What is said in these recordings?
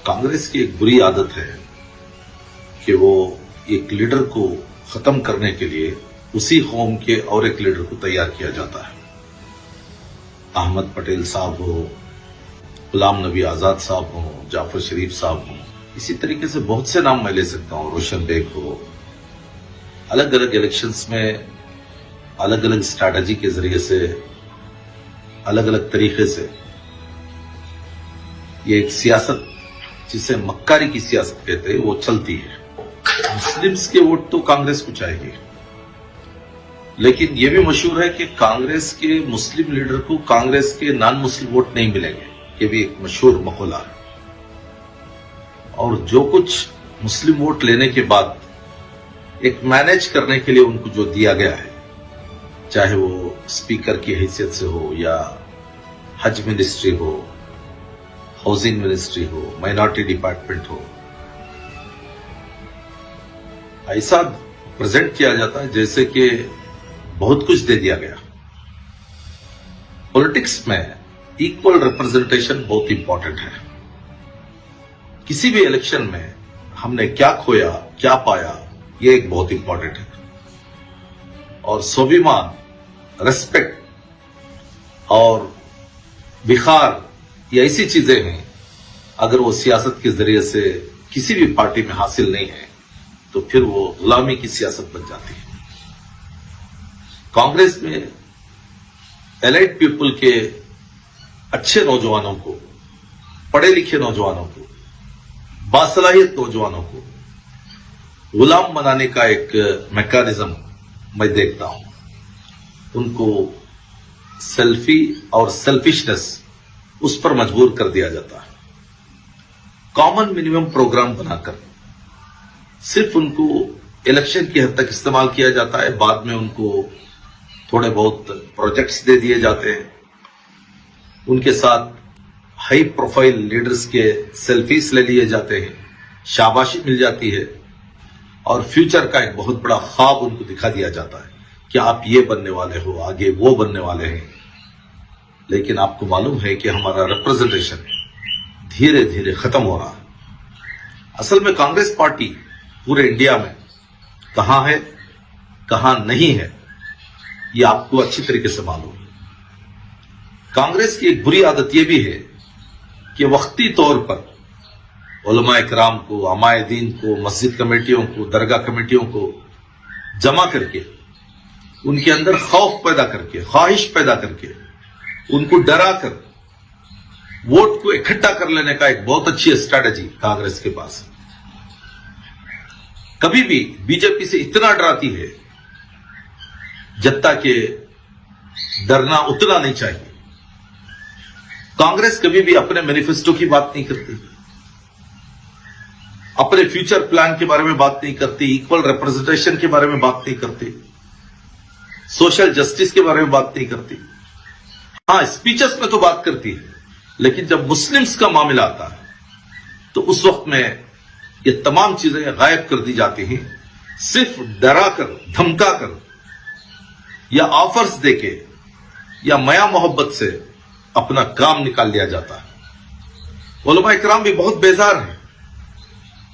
कांग्रेस की एक बुरी आदत है कि वो एक लीडर को खत्म करने के लिए उसी कौम के और एक लीडर को तैयार किया जाता है। अहमद पटेल साहब हो, गुलाम नबी आजाद साहब हो, जाफर शरीफ साहब हो, इसी तरीके से बहुत से नाम मैं ले सकता हूँ, रोशन बेग हो। अलग अलग इलेक्शंस में अलग अलग स्ट्रैटेजी के जरिए से, अलग अलग तरीके से ये एक सियासत जिसे मक्कारी की सियासत कहते हैं वो चलती है। मुस्लिम्स के वोट तो कांग्रेस को चाहिए, लेकिन ये भी मशहूर है कि कांग्रेस के मुस्लिम लीडर को कांग्रेस के नॉन मुस्लिम वोट नहीं मिलेंगे। ये भी एक मशहूर मकौला है। और जो कुछ मुस्लिम वोट लेने के बाद एक मैनेज करने के लिए उनको जो दिया गया है, चाहे वो स्पीकर की हैसियत से हो या हज मिनिस्ट्री हो, हाउसिंग मिनिस्ट्री हो, माइनॉरिटी डिपार्टमेंट हो, ऐसा प्रेजेंट किया जाता है जैसे कि बहुत कुछ दे दिया गया। पॉलिटिक्स में इक्वल रिप्रेजेंटेशन बहुत इंपॉर्टेंट है। किसी भी इलेक्शन में हमने क्या खोया, क्या पाया, ये एक बहुत इंपॉर्टेंट है। और स्वाभिमान, रेस्पेक्ट और विखार, ये ऐसी चीजें हैं, अगर वो सियासत के जरिए से किसी भी पार्टी में हासिल नहीं है तो फिर वो गुलामी की सियासत बन जाती है। कांग्रेस में एलाइट पीपल के अच्छे नौजवानों को, पढ़े लिखे नौजवानों को, बासलाहियत नौजवानों को गुलाम बनाने का एक मैकेनिज्म मैं देखता हूं। उनको सेल्फी और सेल्फिशनेस उस पर मजबूर कर दिया जाता है। कॉमन मिनिमम प्रोग्राम बनाकर सिर्फ उनको इलेक्शन की हद तक इस्तेमाल किया जाता है। बाद में उनको थोड़े बहुत प्रोजेक्ट्स दे दिए जाते हैं। उनके साथ हाई प्रोफाइल लीडर्स के सेल्फीज ले लिए जाते हैं, शाबाशी मिल जाती है और फ्यूचर का एक बहुत बड़ा ख्वाब उनको दिखा दिया जाता है कि आप ये बनने वाले हो, आगे वो बनने वाले हैं। लेकिन आपको मालूम है कि हमारा रिप्रेजेंटेशन धीरे धीरे खत्म हो रहा है। असल में कांग्रेस पार्टी पूरे इंडिया में कहां है, कहां नहीं है, ये आपको अच्छी तरीके से मालूम है। कांग्रेस की एक बुरी आदत यह भी है कि वक्ती तौर पर उलमा इकराम को, अमाए दीन को, मस्जिद कमेटियों को, दरगाह कमेटियों को जमा करके उनके अंदर खौफ पैदा करके, ख्वाहिश पैदा करके, उनको डरा कर वोट को इकट्ठा कर लेने का एक बहुत अच्छी स्ट्रैटेजी कांग्रेस के पास है। कभी भी बीजेपी से इतना डराती है जत्ता के डरना उतना नहीं चाहिए। कांग्रेस कभी भी अपने मैनिफेस्टो की बात नहीं करती, अपने फ्यूचर प्लान के बारे में बात नहीं करती, इक्वल रिप्रेजेंटेशन के बारे में बात नहीं करती, सोशल जस्टिस के बारे में बात नहीं करती। हाँ, स्पीचेस में तो बात करती है, लेकिन जब मुस्लिम्स का मामला आता है तो उस वक्त में ये तमाम चीजें गायब कर दी जाती हैं। सिर्फ डरा कर, धमका कर या ऑफर्स देके या माया मोहब्बत से अपना काम निकाल लिया जाता है। उलमा इकराम भी बहुत बेजार हैं,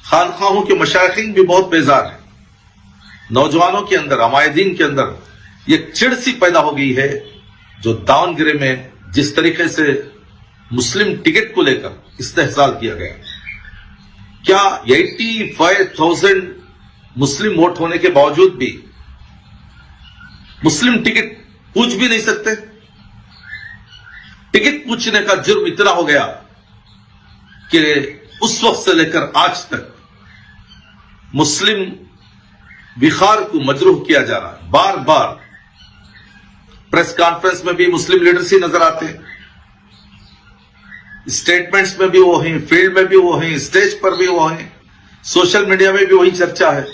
खानखाहों के मशाइखीन भी बहुत बेजार हैं। नौजवानों के अंदर, अमायदीन के अंदर ये चिड़ सी पैदा हो गई है। जो दावनगिरे में जिस तरीके से मुस्लिम टिकट को लेकर इस्तेहसाल किया गया, क्या 85,000 मुस्लिम वोट होने के बावजूद भी मुस्लिम टिकट पूछ भी नहीं सकते? टिकट पूछने का जुर्म इतना हो गया कि उस वक्त से लेकर आज तक मुस्लिम विखार को मजरूह किया जा रहा है। बार बार प्रेस कॉन्फ्रेंस में भी मुस्लिम लीडर्स ही नजर आते हैं, स्टेटमेंट्स में भी वो हैं, फील्ड में भी वो हैं, स्टेज पर भी वो हैं, सोशल मीडिया में भी वही चर्चा है।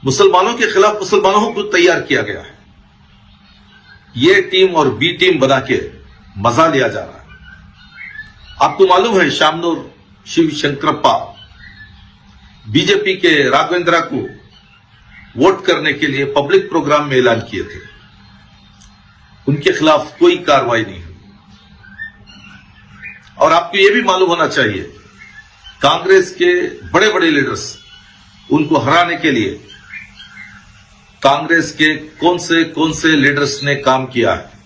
मुसलमानों के खिलाफ मुसलमानों को तैयार किया गया है। ये टीम और बी टीम बना के मजा लिया जा रहा है। आपको मालूम है, शामनूर शिव शंकरप्पा बीजेपी के राघवेंद्रा को वोट करने के लिए पब्लिक प्रोग्राम में ऐलान किए थे। उनके खिलाफ कोई कार्रवाई नहीं हुई اور آپ کو یہ بھی معلوم ہونا چاہیے کانگریس کے بڑے بڑے لیڈرز ان کو ہرانے کے لیے کانگریس کے کون سے لیڈرز نے کام کیا ہے.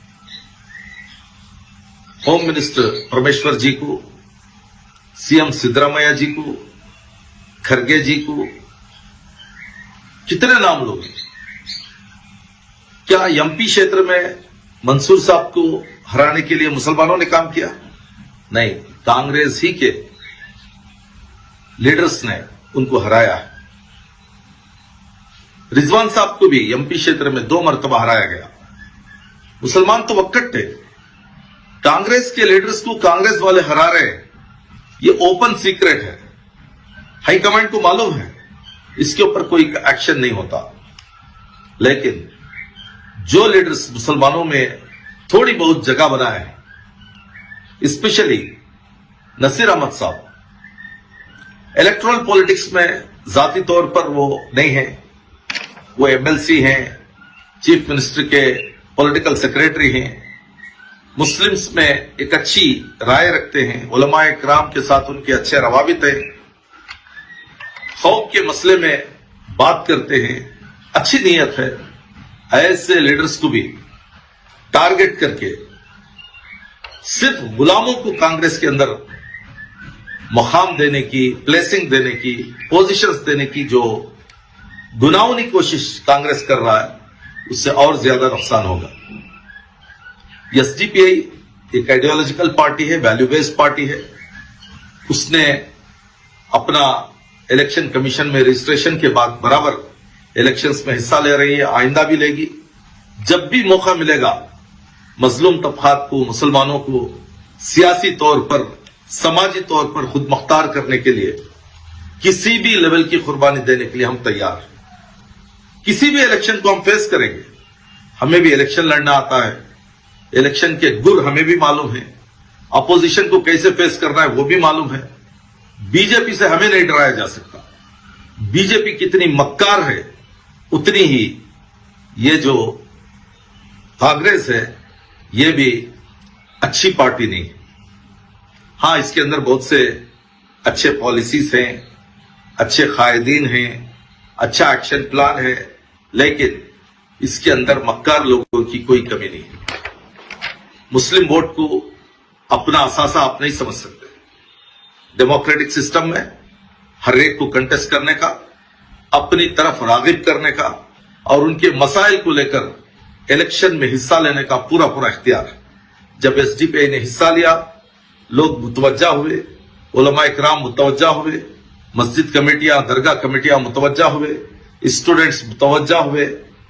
ہوم منسٹر پرمیشور جی کو, سی ایم سدرامیا جی کو, کھرگے جی کو, کتنے نام لوگ ہیں. کیا ایم پی چھیتر میں منصور صاحب کو ہرانے کے لیے مسلمانوں نے کام کیا؟ نہیں, کانگریس ہی کے لیڈرز نے ان کو ہرایا ہے. رضوان صاحب کو بھی ایم پی چھیتر میں 2 مرتبہ ہرایا گیا. مسلمان تو وکٹ تھے, کانگریس کے لیڈرز کو کانگریس والے ہرا رہے, یہ اوپن سیکرٹ ہے, ہائی کمانڈ کو معلوم ہے, اس کے اوپر کوئی ایکشن نہیں ہوتا. لیکن جو لیڈرز مسلمانوں میں تھوڑی بہت جگہ بنائے, اسپیشلی نصیر احمد صاحب, الیکٹرل پالیٹکس میں ذاتی طور پر وہ نہیں ہیں, وہ ایم ایل سی ہیں, چیف منسٹر کے پولیٹیکل سیکریٹری ہیں, مسلمز میں ایک اچھی رائے رکھتے ہیں, علماء کرام کے ساتھ ان کے اچھے روابط ہیں, خوف کے مسئلے میں بات کرتے ہیں, اچھی نیت ہے. ایسے لیڈرز کو بھی ٹارگٹ کر کے صرف غلاموں کو کانگریس کے اندر مقام دینے کی, پلیسنگ دینے کی, پوزیشنز دینے کی جو گناہونی کوشش کانگریس کر رہا ہے, اس سے اور زیادہ نقصان ہوگا. ایس ڈی پی آئی ایک آئیڈیالوجیکل پارٹی ہے, ویلیو بیسڈ پارٹی ہے. اس نے اپنا الیکشن کمیشن میں رجسٹریشن کے بعد برابر الیکشنز میں حصہ لے رہی ہے, آئندہ بھی لے گی. جب بھی موقع ملے گا مظلوم طبقات کو, مسلمانوں کو سیاسی طور پر, سماجی طور پر خود مختار کرنے کے لیے کسی بھی لیول کی قربانی دینے کے لیے ہم تیار ہیں. کسی بھی الیکشن کو ہم فیس کریں گے. ہمیں بھی الیکشن لڑنا آتا ہے, الیکشن کے گر ہمیں بھی معلوم ہے, اپوزیشن کو کیسے فیس کرنا ہے وہ بھی معلوم ہے. بی جے پی سے ہمیں نہیں ڈرایا جا سکتا. بی جے پی کتنی مکار ہے اتنی ہی یہ جو کانگریس ہے یہ بھی اچھی پارٹی نہیں. ہاں, اس کے اندر بہت سے اچھے پالیسیز ہیں, اچھے قائدین ہیں, اچھا ایکشن پلان ہے, لیکن اس کے اندر مکار لوگوں کی کوئی کمی نہیں. مسلم ووٹ کو اپنا اثاثہ آپ نہیں سمجھ سکتے. ڈیموکریٹک سسٹم میں ہر ایک کو کنٹیسٹ کرنے کا, اپنی طرف راغب کرنے کا اور ان کے مسائل کو لے کر الیکشن میں حصہ لینے کا پورا اختیار ہے. جب ایس ڈی پی آئی نے حصہ لیا, لوگ متوجہ ہوئے, علماء اکرام متوجہ ہوئے, مسجد کمیٹیاں, درگاہ کمیٹیاں متوجہ ہوئے, اسٹوڈنٹس متوجہ ہوئے,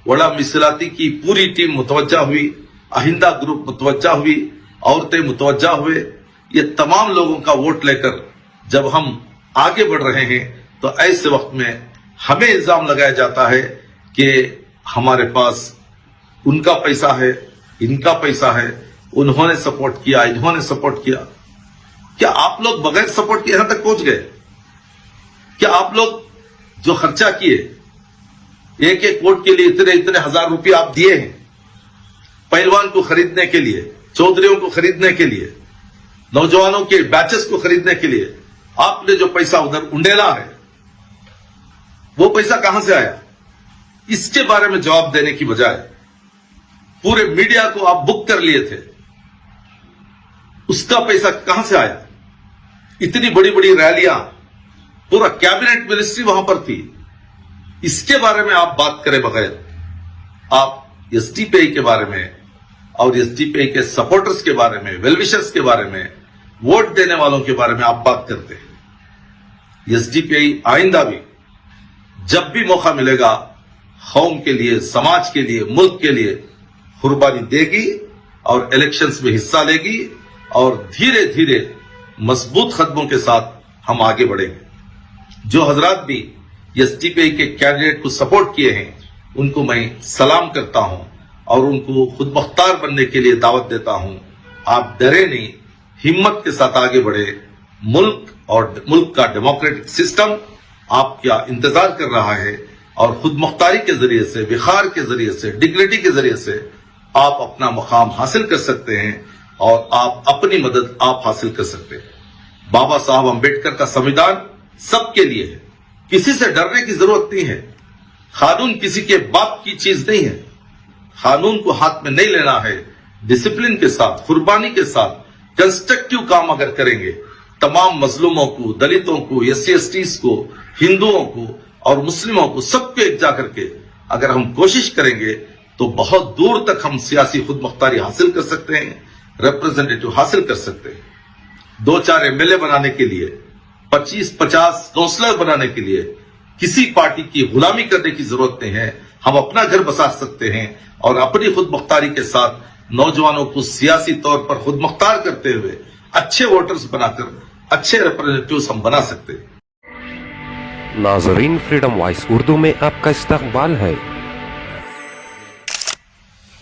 وڑا مثلاتی کی پوری ٹیم متوجہ ہوئی, آہندہ گروپ متوجہ ہوئی, عورتیں متوجہ ہوئے. یہ تمام لوگوں کا ووٹ لے کر جب ہم آگے بڑھ رہے ہیں تو ایسے وقت میں ہمیں الزام لگایا جاتا ہے کہ ہمارے پاس ان کا پیسہ ہے, ان کا پیسہ ہے, انہوں نے سپورٹ کیا, انہوں نے سپورٹ کیا. کیا آپ لوگ بغیر سپورٹ کے یہاں تک پہنچ گئے؟ کیا آپ لوگ جو خرچہ کیے, ایک ایک ووٹ کے لیے اتنے ہزار روپے آپ دیے ہیں, پہلوان کو خریدنے کے لیے, چودھریوں کو خریدنے کے لیے, نوجوانوں کے بیچز کو خریدنے کے لیے آپ نے جو پیسہ ادھر انڈیلا ہے وہ پیسہ کہاں سے آیا؟ اس کے بارے میں جواب دینے کی بجائے پورے میڈیا کو آپ بک کر لیے تھے. اس کا پیسہ کہاں سے آیا؟ اتنی بڑی بڑی ریلیاں, پورا کیبنٹ منسٹری وہاں پر تھی. اس کے بارے میں آپ بات کرے بغیر آپ ایس ڈی پی آئی کے بارے میں اور ایس ڈی پی آئی کے سپورٹرز کے بارے میں, ویل وشرز کے بارے میں, ووٹ دینے والوں کے بارے میں آپ بات کرتے ہیں. ایس ڈی پی آئی آئندہ بھی جب بھی موقع ملے گا قوم کے لیے, سماج کے لیے, ملک کے لیے قربانی دے گی اور الیکشنز میں حصہ لے گی اور دھیرے دھیرے مضبوط قدموں کے ساتھ ہم آگے بڑھیں گے. جو حضرات بھی ایس ڈی پی آئی کے کینڈیڈیٹ کو سپورٹ کیے ہیں ان کو میں سلام کرتا ہوں اور ان کو خود مختار بننے کے لیے دعوت دیتا ہوں. آپ ڈرے نہیں, ہمت کے ساتھ آگے بڑھے. ملک اور ملک کا ڈیموکریٹک سسٹم آپ کا انتظار کر رہا ہے اور خود مختاری کے ذریعے سے, وقار کے ذریعے سے, ڈگنیٹی کے ذریعے سے آپ اپنا مقام حاصل کر سکتے ہیں. اور آپ اپنی مدد آپ حاصل کر سکتے ہیں۔ بابا صاحب امبیڈکر کا سمویدھان سب کے لیے ہے، کسی سے ڈرنے کی ضرورت نہیں ہے۔ قانون کسی کے باپ کی چیز نہیں ہے، قانون کو ہاتھ میں نہیں لینا ہے، ڈسپلن کے ساتھ، قربانی کے ساتھ کنسٹرکٹیو کام اگر کریں گے، تمام مظلوموں کو، دلتوں کو، ایس سی ایس ٹیز کو، ہندوؤں کو اور مسلموں کو سب کو ایک جا کر کے اگر ہم کوشش کریں گے تو بہت دور تک ہم سیاسی خود مختاری حاصل کر سکتے ہیں، ریپرزنٹیٹو حاصل کر سکتے ہیں۔ 2-4 MLA بنانے کے لیے، 25-50 کونسلر بنانے کے لیے کسی پارٹی کی غلامی کرنے کی ضرورت نہیں ہے۔ ہم اپنا گھر بسا سکتے ہیں اور اپنی خود مختاری کے ساتھ نوجوانوں کو سیاسی طور پر خود مختار کرتے ہوئے اچھے ووٹرز بنا کر اچھے ریپرزنٹیٹیوز ہم بنا سکتے ہیں۔ ناظرین، فریڈم وائس اردو میں آپ کا استقبال ہے۔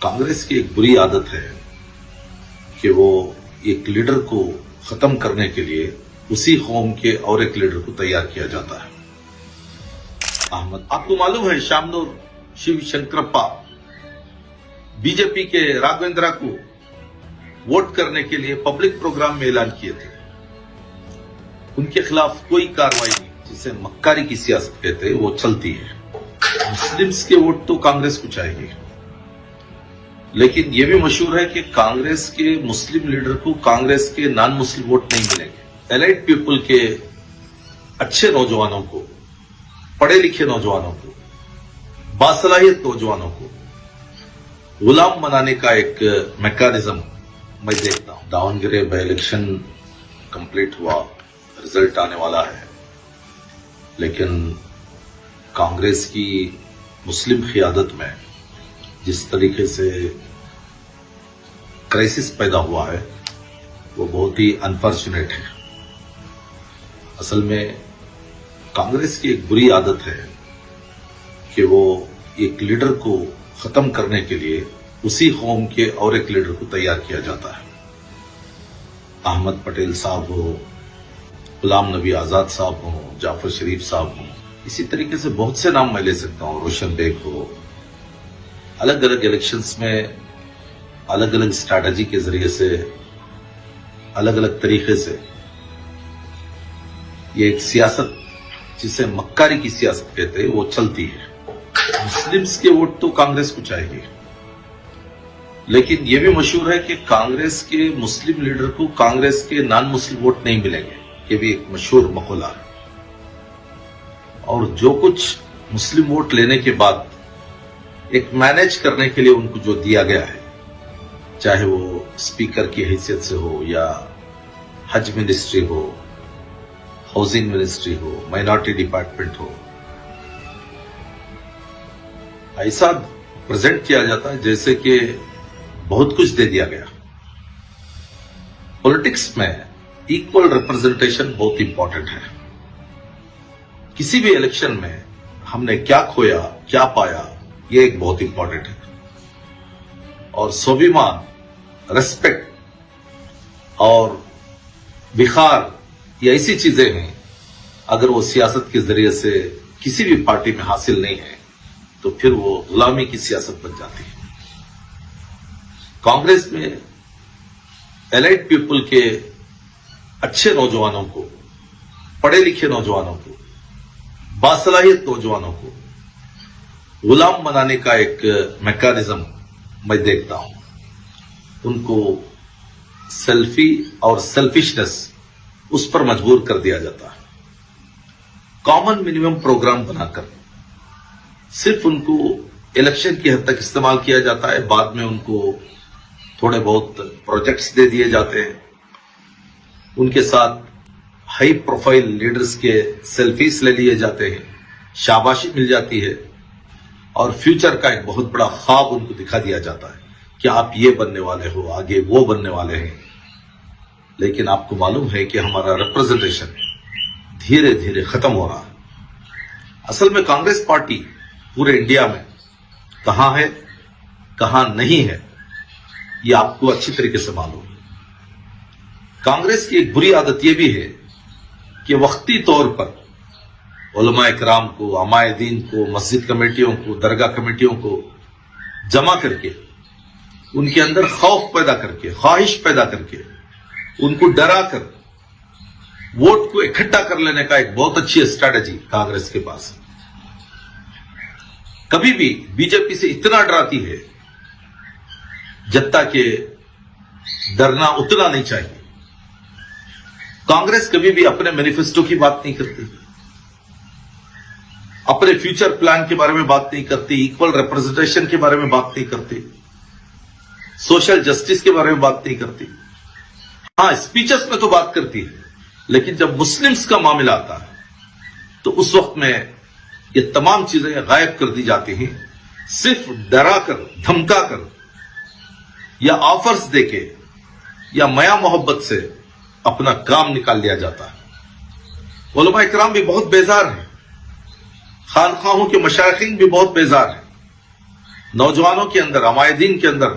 کانگریس کی ایک بری عادت ہے کہ وہ ایک لیڈر کو ختم کرنے کے لیے اسی قوم کے اور ایک لیڈر کو تیار کیا جاتا ہے۔ احمد، آپ کو معلوم ہے شامنور شیو شنکرپا بی جے پی کے راگویندرا کو ووٹ کرنے کے لیے پبلک پروگرام میں اعلان کیے تھے۔ ان کے خلاف کوئی کارروائی نہیں، جسے مکاری کی سیاست کہتے ہیں، وہ چلتی ہے۔ مسلمز کے ووٹ تو کانگریس کو چاہیے، لیکن یہ بھی مشہور ہے کہ کانگریس کے مسلم لیڈر کو کانگریس کے نان مسلم ووٹ نہیں ملیں گے۔ ایلائٹ پیپل کے اچھے نوجوانوں کو، پڑھے لکھے نوجوانوں کو، باصلاحیت نوجوانوں کو غلام بنانے کا ایک میکانزم میں دیکھتا ہوں۔ داون گرے بائی الیکشن کمپلیٹ ہوا، رزلٹ آنے والا ہے، لیکن کانگریس کی مسلم قیادت میں جس طریقے سے کرائسس پیدا ہوا ہے وہ بہت ہی انفارچونیٹ ہے۔ اصل میں کانگریس کی ایک بری عادت ہے کہ وہ ایک لیڈر کو ختم کرنے کے لیے اسی قوم کے اور ایک لیڈر کو تیار کیا جاتا ہے۔ احمد پٹیل صاحب ہو، غلام نبی آزاد صاحب ہوں، جعفر شریف صاحب ہوں، اسی طریقے سے بہت سے نام میں لے سکتا ہوں، روشن بیگ ہو۔ الگ الگ الیکشنز میں الگ الگ اسٹریٹجی کے ذریعے سے، الگ الگ طریقے سے یہ ایک سیاست جسے مکاری کی سیاست کہتے ہیں وہ چلتی ہے۔ مسلمز کے ووٹ تو کانگریس کو چاہیے، لیکن یہ بھی مشہور ہے کہ کانگریس کے مسلم لیڈر کو کانگریس کے نان مسلم ووٹ نہیں ملیں گے، یہ بھی ایک مشہور مقولہ ہے۔ اور جو کچھ مسلم ووٹ لینے کے بعد ایک مینیج کرنے کے لیے ان کو جو دیا گیا ہے، چاہے وہ اسپیکر کی حیثیت سے ہو یا حج منسٹری ہو، ہاؤسنگ منسٹری ہو، مائنورٹی ڈپارٹمنٹ ہو، ایسا پریزنٹ کیا جاتا ہے جیسے کہ بہت کچھ دے دیا گیا۔ پولیٹکس میں ایکول ریپرزنٹیشن بہت امپورٹنٹ ہے۔ کسی بھی الیکشن میں ہم نے کیا کھویا، کیا پایا، یہ ایک بہت امپورٹنٹ ہے۔ اور سوبھیمان، ریسپیکٹ اور وقار، یہ ایسی چیزیں ہیں اگر وہ سیاست کے ذریعے سے کسی بھی پارٹی میں حاصل نہیں ہے تو پھر وہ غلامی کی سیاست بن جاتی ہے۔ کانگریس میں ایلائٹ پیپل کے اچھے نوجوانوں کو، پڑھے لکھے نوجوانوں کو، باصلاحیت نوجوانوں کو غلام بنانے کا ایک میکانزم میں دیکھتا ہوں۔ ان کو سیلفی اور سیلفشنس اس پر مجبور کر دیا جاتا ہے۔ کامن منیمم پروگرام بنا کر صرف ان کو الیکشن کی حد تک استعمال کیا جاتا ہے، بعد میں ان کو تھوڑے بہت پروجیکٹس دے دیے جاتے ہیں، ان کے ساتھ ہائی پروفائل لیڈرز کے سیلفیز لے لیے جاتے ہیں، شاباشی مل جاتی ہے، اور فیوچر کا ایک بہت بڑا خواب ان کو دکھا دیا جاتا ہے کہ آپ یہ بننے والے ہو، آگے وہ بننے والے ہیں۔ لیکن آپ کو معلوم ہے کہ ہمارا ریپرزنٹیشن دھیرے دھیرے ختم ہو رہا ہے۔ اصل میں کانگریس پارٹی پورے انڈیا میں کہاں ہے، کہاں نہیں ہے، یہ آپ کو اچھی طریقے سے معلوم ہے۔ کانگریس کی ایک بری عادت یہ بھی ہے کہ وقتی طور پر علماء اکرام کو، عمائے دین کو، مسجد کمیٹیوں کو، درگاہ کمیٹیوں کو جمع کر کے ان کے اندر خوف پیدا کر کے، خواہش پیدا کر کے، ان کو ڈرا کر ووٹ کو اکٹھا کر لینے کا ایک بہت اچھی اسٹریٹجی کانگریس کے پاس ہے۔ کبھی بھی بی جے پی سے اتنا ڈراتی ہے جتنا کہ ڈرنا اتنا نہیں چاہیے۔ کانگریس کبھی بھی اپنے مینیفیسٹو کی بات نہیں کرتی، اپنے فیوچر پلان کے بارے میں بات نہیں کرتی، ایکول ریپرزنٹیشن کے بارے میں بات نہیں کرتی، سوشل جسٹس کے بارے میں بات نہیں کرتی۔ ہاں، اسپیچز میں تو بات کرتی ہے، لیکن جب مسلمز کا معاملہ آتا ہے تو اس وقت میں یہ تمام چیزیں غائب کر دی جاتی ہیں۔ صرف ڈرا کر، دھمکا کر یا آفرز دے کے یا میاں محبت سے اپنا کام نکال لیا جاتا ہے۔ علماء اکرام بھی بہت بیزار ہیں، خانخواہوں کے مشائخین بھی بہت بیزار ہیں، نوجوانوں کے اندر، عمائدین کے اندر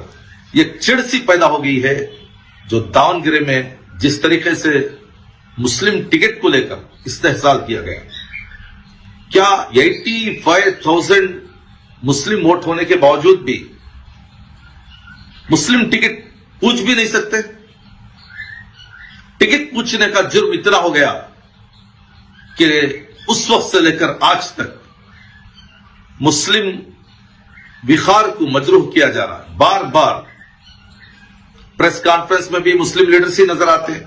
یہ چڑ سی پیدا ہو گئی ہے جو داون گرے میں جس طریقے سے مسلم ٹکٹ کو لے کر استحصال کیا گیا۔ کیا 85,000 مسلم ووٹ ہونے کے باوجود بھی مسلم ٹکٹ پوچھ بھی نہیں سکتے؟ ٹکٹ پوچھنے کا جرم اتنا ہو گیا کہ اس وقت سے لے کر آج تک مسلم بخار کو مجروح کیا جا رہا ہے۔ بار بار پریس کانفرنس میں بھی مسلم لیڈرز ہی نظر آتے ہیں،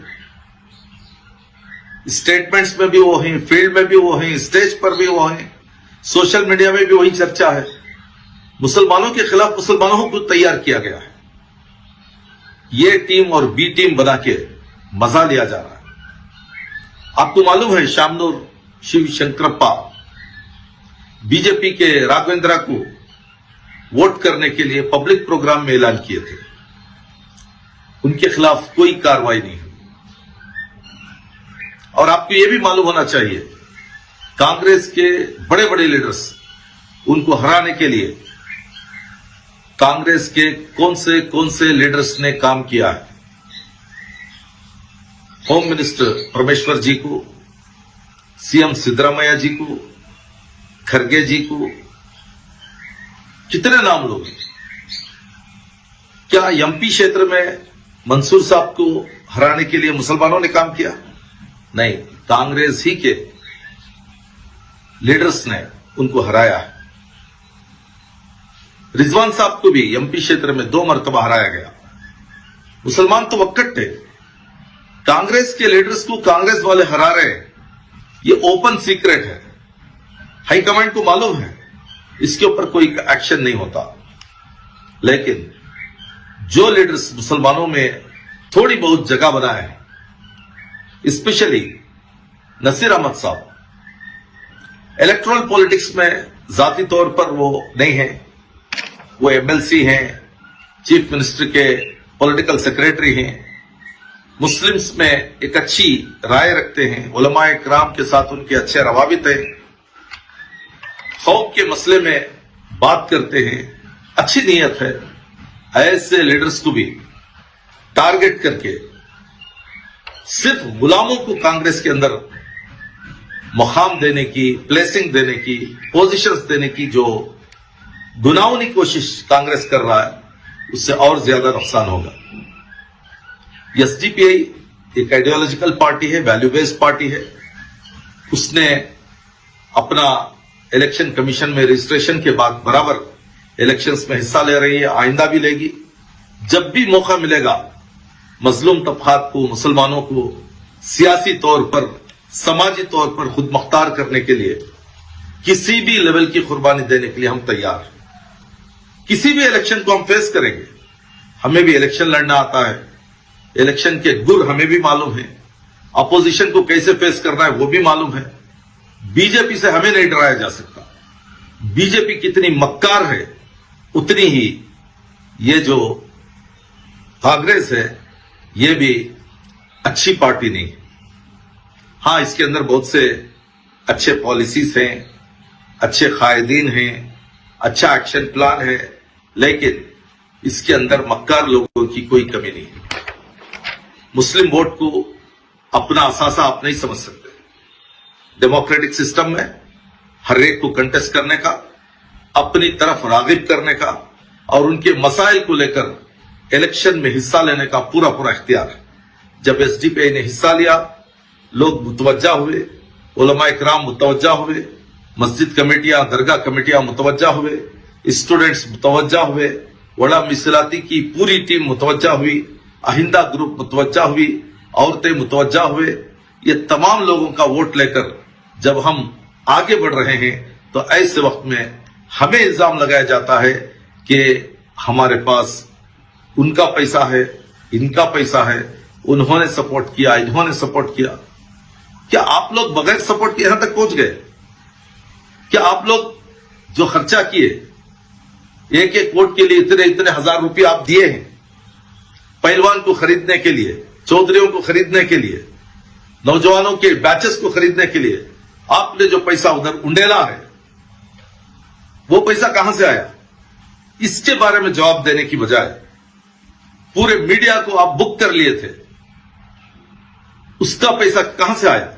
اسٹیٹمنٹس میں بھی وہ ہیں، فیلڈ میں بھی وہ ہیں، اسٹیج پر بھی وہ ہیں، سوشل میڈیا میں بھی وہی چرچا ہے۔ مسلمانوں کے خلاف مسلمانوں کو تیار کیا گیا ہے، یہ ٹیم اور بی ٹیم بنا کے مزہ لیا جا رہا ہے۔ آپ کو معلوم ہے شامنور شیو شنکرپا بی جے پی کے راگھویندرا کو ووٹ کرنے کے لیے پبلک پروگرام میں اعلان کیے تھے، ان کے خلاف کوئی کارروائی نہیں ہوئی۔ اور آپ کو یہ بھی معلوم ہونا چاہیے کانگریس کے بڑے بڑے لیڈرز، ان کو ہرانے کے لیے کانگریس کے کون سے لیڈرز نے کام کیا ہے۔ ہوم منسٹر پرمیشور جی کو، سی ایم سدرامیہ جی کو، کھرگے جی کو، کتنے نام لوگ ہیں۔ کیا ایم پی چھیتر میں منصور صاحب کو ہرانے کے لیے مسلمانوں نے کام کیا؟ نہیں، کانگریس ہی کے لیڈرز نے ان کو ہرایا ہے۔ رضوان صاحب کو بھی ایم پی چھیتر میں 2 مرتبہ ہرایا گیا۔ مسلمان تو وکٹ تھے، کانگریس کے لیڈرز کو کانگریس والے ہرا رہے، یہ اوپن سیکرٹ ہے، ہائی کمانڈ کو معلوم ہے، اس کے اوپر کوئی ایکشن نہیں ہوتا۔ لیکن جو لیڈرز مسلمانوں میں تھوڑی بہت جگہ بنائے ہیں، اسپیشلی نصیر احمد صاحب، الیکٹرل پولیٹکس میں ذاتی طور پر وہ نہیں ہیں، وہ ایم ایل سی ہیں، چیف منسٹر کے پولیٹیکل سیکریٹری ہیں، مسلمز میں ایک اچھی رائے رکھتے ہیں، علماء اکرام کے ساتھ ان کے اچھے روابط ہیں، خوف کے مسئلے میں بات کرتے ہیں، اچھی نیت ہے۔ ایسے لیڈرز کو بھی ٹارگٹ کر کے صرف غلاموں کو کانگریس کے اندر مقام دینے کی، پلیسنگ دینے کی، پوزیشنز دینے کی جو گناہونی کوشش کانگریس کر رہا ہے، اس سے اور زیادہ نقصان ہوگا۔ ایس ڈی پی آئی ایک آئیڈیالوجیکل پارٹی ہے، ویلیو بیسڈ پارٹی ہے، اس نے اپنا الیکشن کمیشن میں رجسٹریشن کے بعد برابر الیکشنز میں حصہ لے رہی ہے، آئندہ بھی لے گی۔ جب بھی موقع ملے گا مظلوم طبقات کو، مسلمانوں کو سیاسی طور پر، سماجی طور پر خود مختار کرنے کے لیے کسی بھی لیول کی قربانی دینے کے لیے ہم تیار ہیں۔ کسی بھی الیکشن کو ہم فیس کریں گے، ہمیں بھی الیکشن لڑنا آتا ہے، الیکشن کے گر ہمیں بھی معلوم ہے، اپوزیشن کو کیسے فیس کرنا ہے وہ بھی معلوم ہے۔ بی جے پی سے ہمیں نہیں ڈرایا جا سکتا۔ بی جے پی کتنی مکار ہے اتنی ہی یہ جو کانگریس ہے یہ بھی اچھی پارٹی نہیں۔ ہاں، اس کے اندر بہت سے اچھے پالیسیز ہیں، اچھے قائدین ہیں، اچھا ایکشن پلان ہے، لیکن اس کے اندر مکار لوگوں کی کوئی کمی نہیں۔ مسلم ووٹ کو اپنا اثاثہ آپ نہیں سمجھ سکتے۔ ڈیموکریٹک سسٹم میں ہر ایک کو کنٹیسٹ کرنے کا، اپنی طرف راغب کرنے کا اور ان کے مسائل کو لے کر इलेक्शन में हिस्सा लेने का पूरा पूरा इख्तियार है। जब एसडीपीआई ने हिस्सा लिया, लोग मुतवज्जा हुए, उलमा इकराम मुतवज्जा हुए, मस्जिद कमेटियां, दरगाह कमेटियां मुतवज्जा हुए, स्टूडेंट्स मुतवज्जा हुए, वड़ा मिसलाती की पूरी टीम मुतवज्जा हुई, अहिंदा ग्रुप मुतवज्जा हुई, औरतें मुतवज्जा हुए। ये तमाम लोगों का वोट लेकर जब हम आगे बढ़ रहे हैं तो ऐसे वक्त में हमें इल्जाम लगाया जाता है कि हमारे पास उनका पैसा है, इनका पैसा है, उन्होंने सपोर्ट किया, इन्होंने सपोर्ट किया। क्या आप लोग बगैर सपोर्ट के यहां तक पहुंच गए? क्या आप लोग जो खर्चा किए, एक एक वोट के लिए इतने इतने हजार रुपये आप दिए हैं, पहलवान को खरीदने के लिए, चौधरियों को खरीदने के लिए, नौजवानों के बैचेस को खरीदने के लिए आपने जो पैसा उधर उंडेला है, वो पैसा कहां से आया? इसके बारे में जवाब देने की बजाय पूरे मीडिया को आप बुक कर लिए थे, उसका पैसा कहां से आया?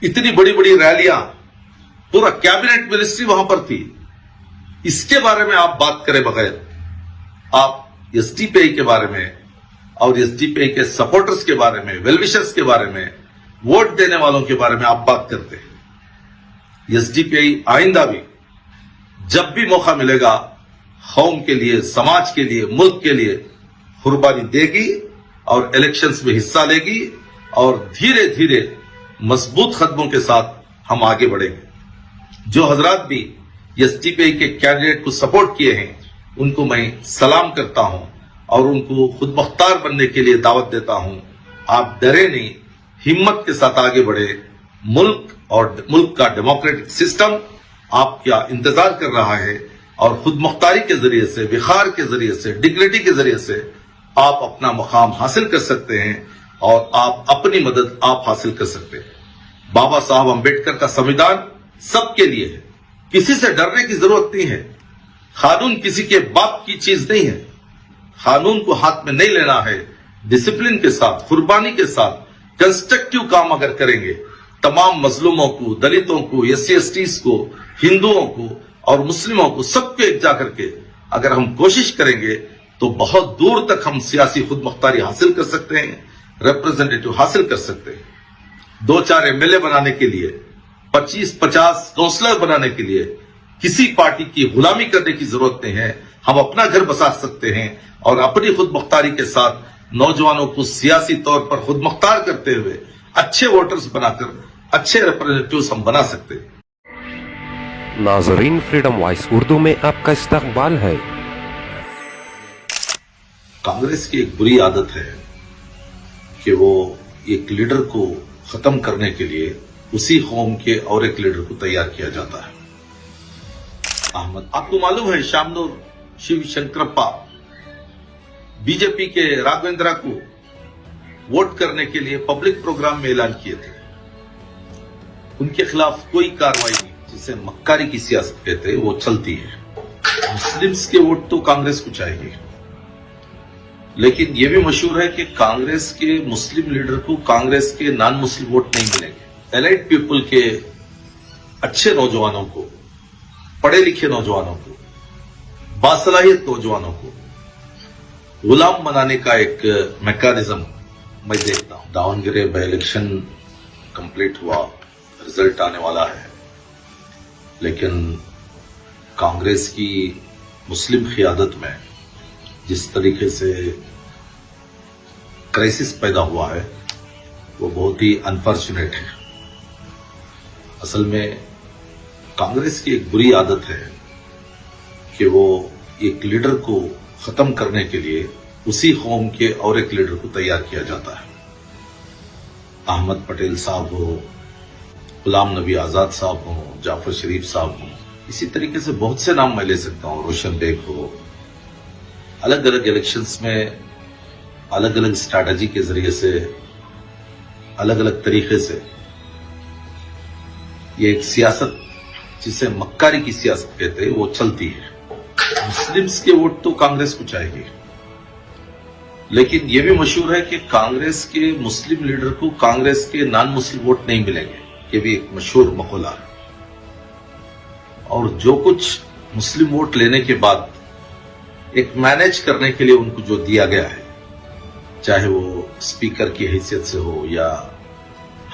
इतनी बड़ी बड़ी रैलियां, पूरा कैबिनेट मिनिस्ट्री वहां पर थी, इसके बारे में आप बात करे बगैर आप एसडीपीआई के बारे में और एसडीपीआई के सपोर्टर्स के बारे में, वेलविशर्स के बारे में, वोट देने वालों के बारे में आप बात करते हैं। एसडीपीआई आइंदा भी जब भी मौका मिलेगा कौम के लिए, समाज के लिए, मुल्क के लिए कुर्बानी देगी और इलेक्शंस में हिस्सा लेगी और धीरे धीरे मजबूत कदमों के साथ हम आगे बढ़ेंगे। जो हजरात भी एसडीपीआई के कैंडिडेट को सपोर्ट किए हैं, उनको मैं सलाम करता हूं और उनको खुद मुख्तार बनने के लिए दावत देता हूं। आप डरे नहीं, हिम्मत के साथ आगे बढ़े। मुल्क और मुल्क का डेमोक्रेटिक सिस्टम आपका इंतजार कर रहा है और खुद मुख्तारी के जरिए से, विखार के जरिए से, डिग्निटी के जरिए से आप अपना मुकाम हासिल कर सकते हैं और आप अपनी मदद आप हासिल कर सकते हैं। बाबा साहब अंबेडकर का संविधान सबके लिए है, किसी से डरने की जरूरत नहीं है। कानून किसी के बाप की चीज नहीं है, कानून को हाथ में नहीं लेना है। डिसिप्लिन के साथ, कुर्बानी के साथ, कंस्ट्रक्टिव काम अगर करेंगे, तमाम मजलूमों को, दलितों को, एससी एसटीज को, हिंदुओं को और मुस्लिमों को सबको एकजा करके अगर हम कोशिश करेंगे तो बहुत दूर तक हम सियासी खुद मुख्तारी हासिल कर सकते हैं, रिप्रेजेंटेटिव हासिल कर सकते हैं। 2-4 एमएलए बनाने के लिए, 25-50 काउंसलर बनाने के लिए किसी पार्टी की गुलामी करने की जरूरत नहीं है। हम अपना घर बसा सकते हैं और अपनी खुद मुख्तारी के साथ नौजवानों को सियासी तौर पर खुद मुख्तार करते हुए अच्छे वोटर्स बनाकर अच्छे रिप्रेजेंटेटिव्स हम बना सकते हैं। नाजरीन, फ्रीडम वॉइस उर्दू में आपका इस्तकबाल है। कांग्रेस की एक बुरी आदत है कि वो एक लीडर को खत्म करने के लिए उसी कौम के और एक लीडर को तैयार किया जाता है। अहमद, आपको मालूम है शामनूर शिव शंकरप्पा बीजेपी के राघवेंद्रा को वोट करने के लिए पब्लिक प्रोग्राम में ऐलान किए थे। उनके खिलाफ कोई कार्रवाई नहीं, जिसे मक्कारी की सियासत कहते हैं, वो चलती है। मुस्लिम्स के वोट तो कांग्रेस को चाहिए, लेकिन यह भी मशहूर है कि कांग्रेस के मुस्लिम लीडर को कांग्रेस के नॉन मुस्लिम वोट नहीं मिलेंगे। एलाइट पीपल के अच्छे नौजवानों को, पढ़े लिखे नौजवानों को, बासलाहियत नौजवानों को गुलाम बनाने का एक मैकेनिज्म मैं देखता हूं। दावनगिरी बाई इलेक्शन कंप्लीट हुआ, रिजल्ट आने वाला है, लेकिन कांग्रेस की मुस्लिम क़ियादत में जिस तरीके से क्राइसिस पैदा हुआ है वो बहुत ही अनफॉर्चुनेट है। असल में कांग्रेस की एक बुरी आदत है कि वो एक लीडर को खत्म करने के लिए उसी कौम के और एक लीडर को तैयार किया जाता है। अहमद पटेल साहब हो, गुलाम नबी आजाद साहब हो, जाफर शरीफ साहब हो, इसी तरीके से बहुत से नाम मैं ले सकता हूं, रोशन बेग हो। अलग अलग इलेक्शंस में अलग अलग स्ट्रैटेजी के जरिए से, अलग अलग तरीके से ये एक सियासत जिसे मक्कारी की सियासत कहते हैं वो चलती है। मुस्लिम्स के वोट तो कांग्रेस को चाहिए, लेकिन यह भी मशहूर है कि कांग्रेस के मुस्लिम लीडर को कांग्रेस के नॉन मुस्लिम वोट नहीं मिलेंगे। ये भी एक मशहूर मकौला है। और जो कुछ मुस्लिम वोट लेने के बाद ایک مینج کرنے کے لیے ان کو جو دیا گیا ہے، چاہے وہ اسپیکر کی حیثیت سے ہو یا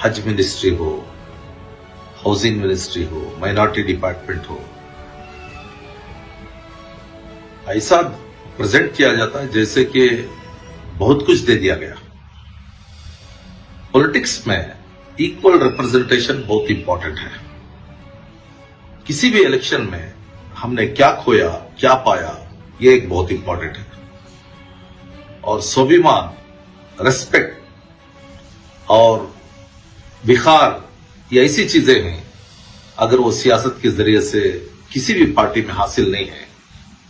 حج منسٹری ہو، ہاؤسنگ منسٹری ہو، مائنورٹی ڈپارٹمنٹ ہو، ایسا پریزنٹ کیا جاتا ہے جیسے کہ بہت کچھ دے دیا گیا۔ پولیٹکس میں ایکول ریپرزنٹیشن بہت امپورٹنٹ ہے۔ کسی بھی الیکشن میں ہم نے کیا کھویا، کیا پایا، یہ ایک بہت امپورٹنٹ ہے۔ اور سوبھیمان، ریسپیکٹ اور وقار، یہ ایسی چیزیں ہیں اگر وہ سیاست کے ذریعے سے کسی بھی پارٹی میں حاصل نہیں ہے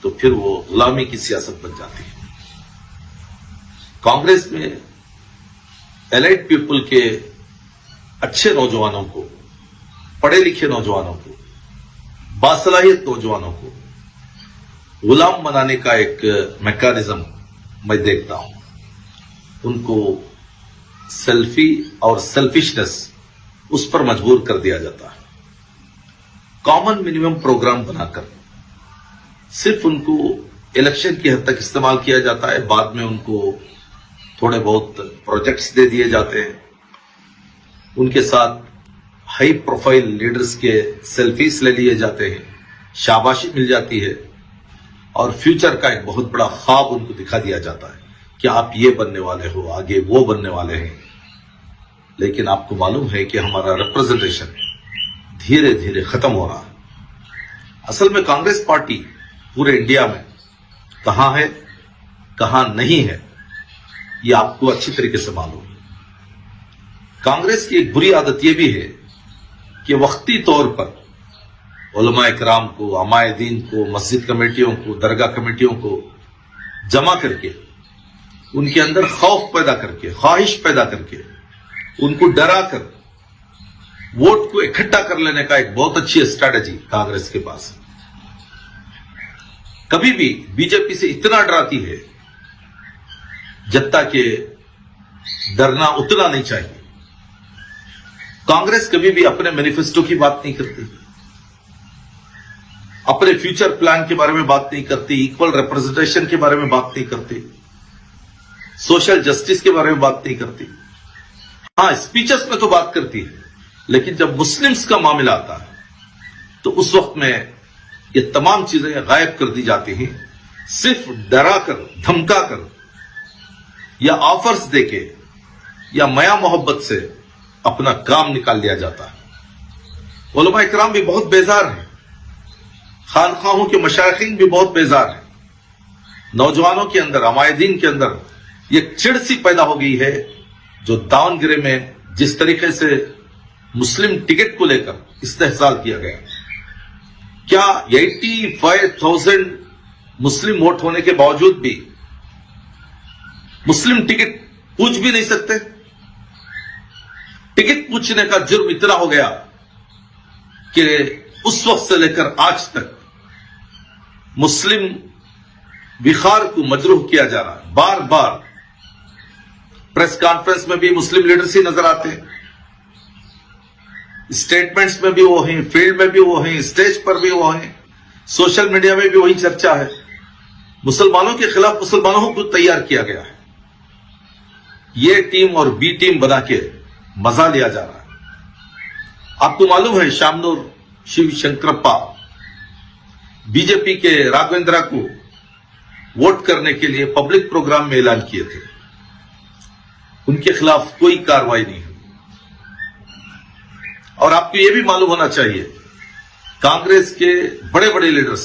تو پھر وہ غلامی کی سیاست بن جاتی ہے۔ کانگریس میں ایلیٹ پیپل کے اچھے نوجوانوں کو، پڑھے لکھے نوجوانوں کو، باصلاحیت نوجوانوں کو غلام بنانے کا ایک میکانزم میں دیکھتا ہوں۔ ان کو سیلفی اور سیلفشنس اس پر مجبور کر دیا جاتا ہے۔ کامن منیمم پروگرام بنا کر صرف ان کو الیکشن کی حد تک استعمال کیا جاتا ہے، بعد میں ان کو تھوڑے بہت پروجیکٹس دے دیے جاتے ہیں، ان کے ساتھ ہائی پروفائل لیڈرز کے سیلفیز لے لیے جاتے ہیں، شاباشی مل جاتی ہے، اور فیوچر کا ایک بہت بڑا خواب ان کو دکھا دیا جاتا ہے کہ آپ یہ بننے والے ہو، آگے وہ بننے والے ہیں۔ لیکن آپ کو معلوم ہے کہ ہمارا ریپرزنٹیشن دھیرے دھیرے ختم ہو رہا ہے۔ اصل میں کانگریس پارٹی پورے انڈیا میں کہاں ہے، کہاں نہیں ہے، یہ آپ کو اچھی طریقے سے معلوم ہے۔ کانگریس کی ایک بری عادت یہ بھی ہے کہ وقتی طور پر علماء اکرام کو، علماء دین کو، مسجد کمیٹیوں کو، درگاہ کمیٹیوں کو جمع کر کے ان کے اندر خوف پیدا کر کے، خواہش پیدا کر کے، ان کو ڈرا کر ووٹ کو اکٹھا کر لینے کا ایک بہت اچھی اسٹریٹجی کانگریس کے پاس ہے۔ کبھی بھی بی جے پی سے اتنا ڈراتی ہے جتنا کہ ڈرنا اتنا نہیں چاہیے۔ کانگریس کبھی بھی اپنے مینیفیسٹو کی بات نہیں کرتی، اپنے فیوچر پلان کے بارے میں بات نہیں کرتی، ایکول ریپرزنٹیشن کے بارے میں بات نہیں کرتی، سوشل جسٹس کے بارے میں بات نہیں کرتی۔ ہاں، اسپیچز میں تو بات کرتی ہے، لیکن جب مسلمز کا معاملہ آتا ہے تو اس وقت میں یہ تمام چیزیں غائب کر دی جاتی ہیں۔ صرف ڈرا کر، دھمکا کر، یا آفرز دے کے، یا میاں محبت سے اپنا کام نکال لیا جاتا ہے۔ علماء اکرام بھی بہت بیزار ہیں، خانخواہوں کے مشائخین بھی بہت بیزار ہیں۔ نوجوانوں کے اندر، عمائدین کے اندر یہ چڑ سی پیدا ہو گئی ہے، جو داون گرے میں جس طریقے سے مسلم ٹکٹ کو لے کر استحصال کیا گیا۔ کیا 85,000 مسلم ووٹ ہونے کے باوجود بھی مسلم ٹکٹ پوچھ بھی نہیں سکتے؟ ٹکٹ پوچھنے کا جرم اتنا ہو گیا کہ اس وقت سے لے کر آج تک مسلم وقار کو مجروح کیا جا رہا ہے۔ بار بار پریس کانفرنس میں بھی مسلم لیڈرز ہی نظر آتے ہیں، اسٹیٹمنٹس میں بھی وہ ہیں، فیلڈ میں بھی وہ ہیں، اسٹیج پر بھی وہ ہیں، سوشل میڈیا میں بھی وہی چرچا ہے۔ مسلمانوں کے خلاف مسلمانوں کو تیار کیا گیا ہے۔ یہ ٹیم اور بی ٹیم بنا کے مزہ لیا جا رہا ہے۔ آپ کو معلوم ہے شامنور شیو شنکرپا بی جے پی کے راگویندرا کو ووٹ کرنے کے لیے پبلک پروگرام میں اعلان کیے تھے، ان کے خلاف کوئی کارروائی نہیں ہوئی۔ اور آپ کو یہ بھی معلوم ہونا چاہیے کانگریس کے بڑے بڑے لیڈرز،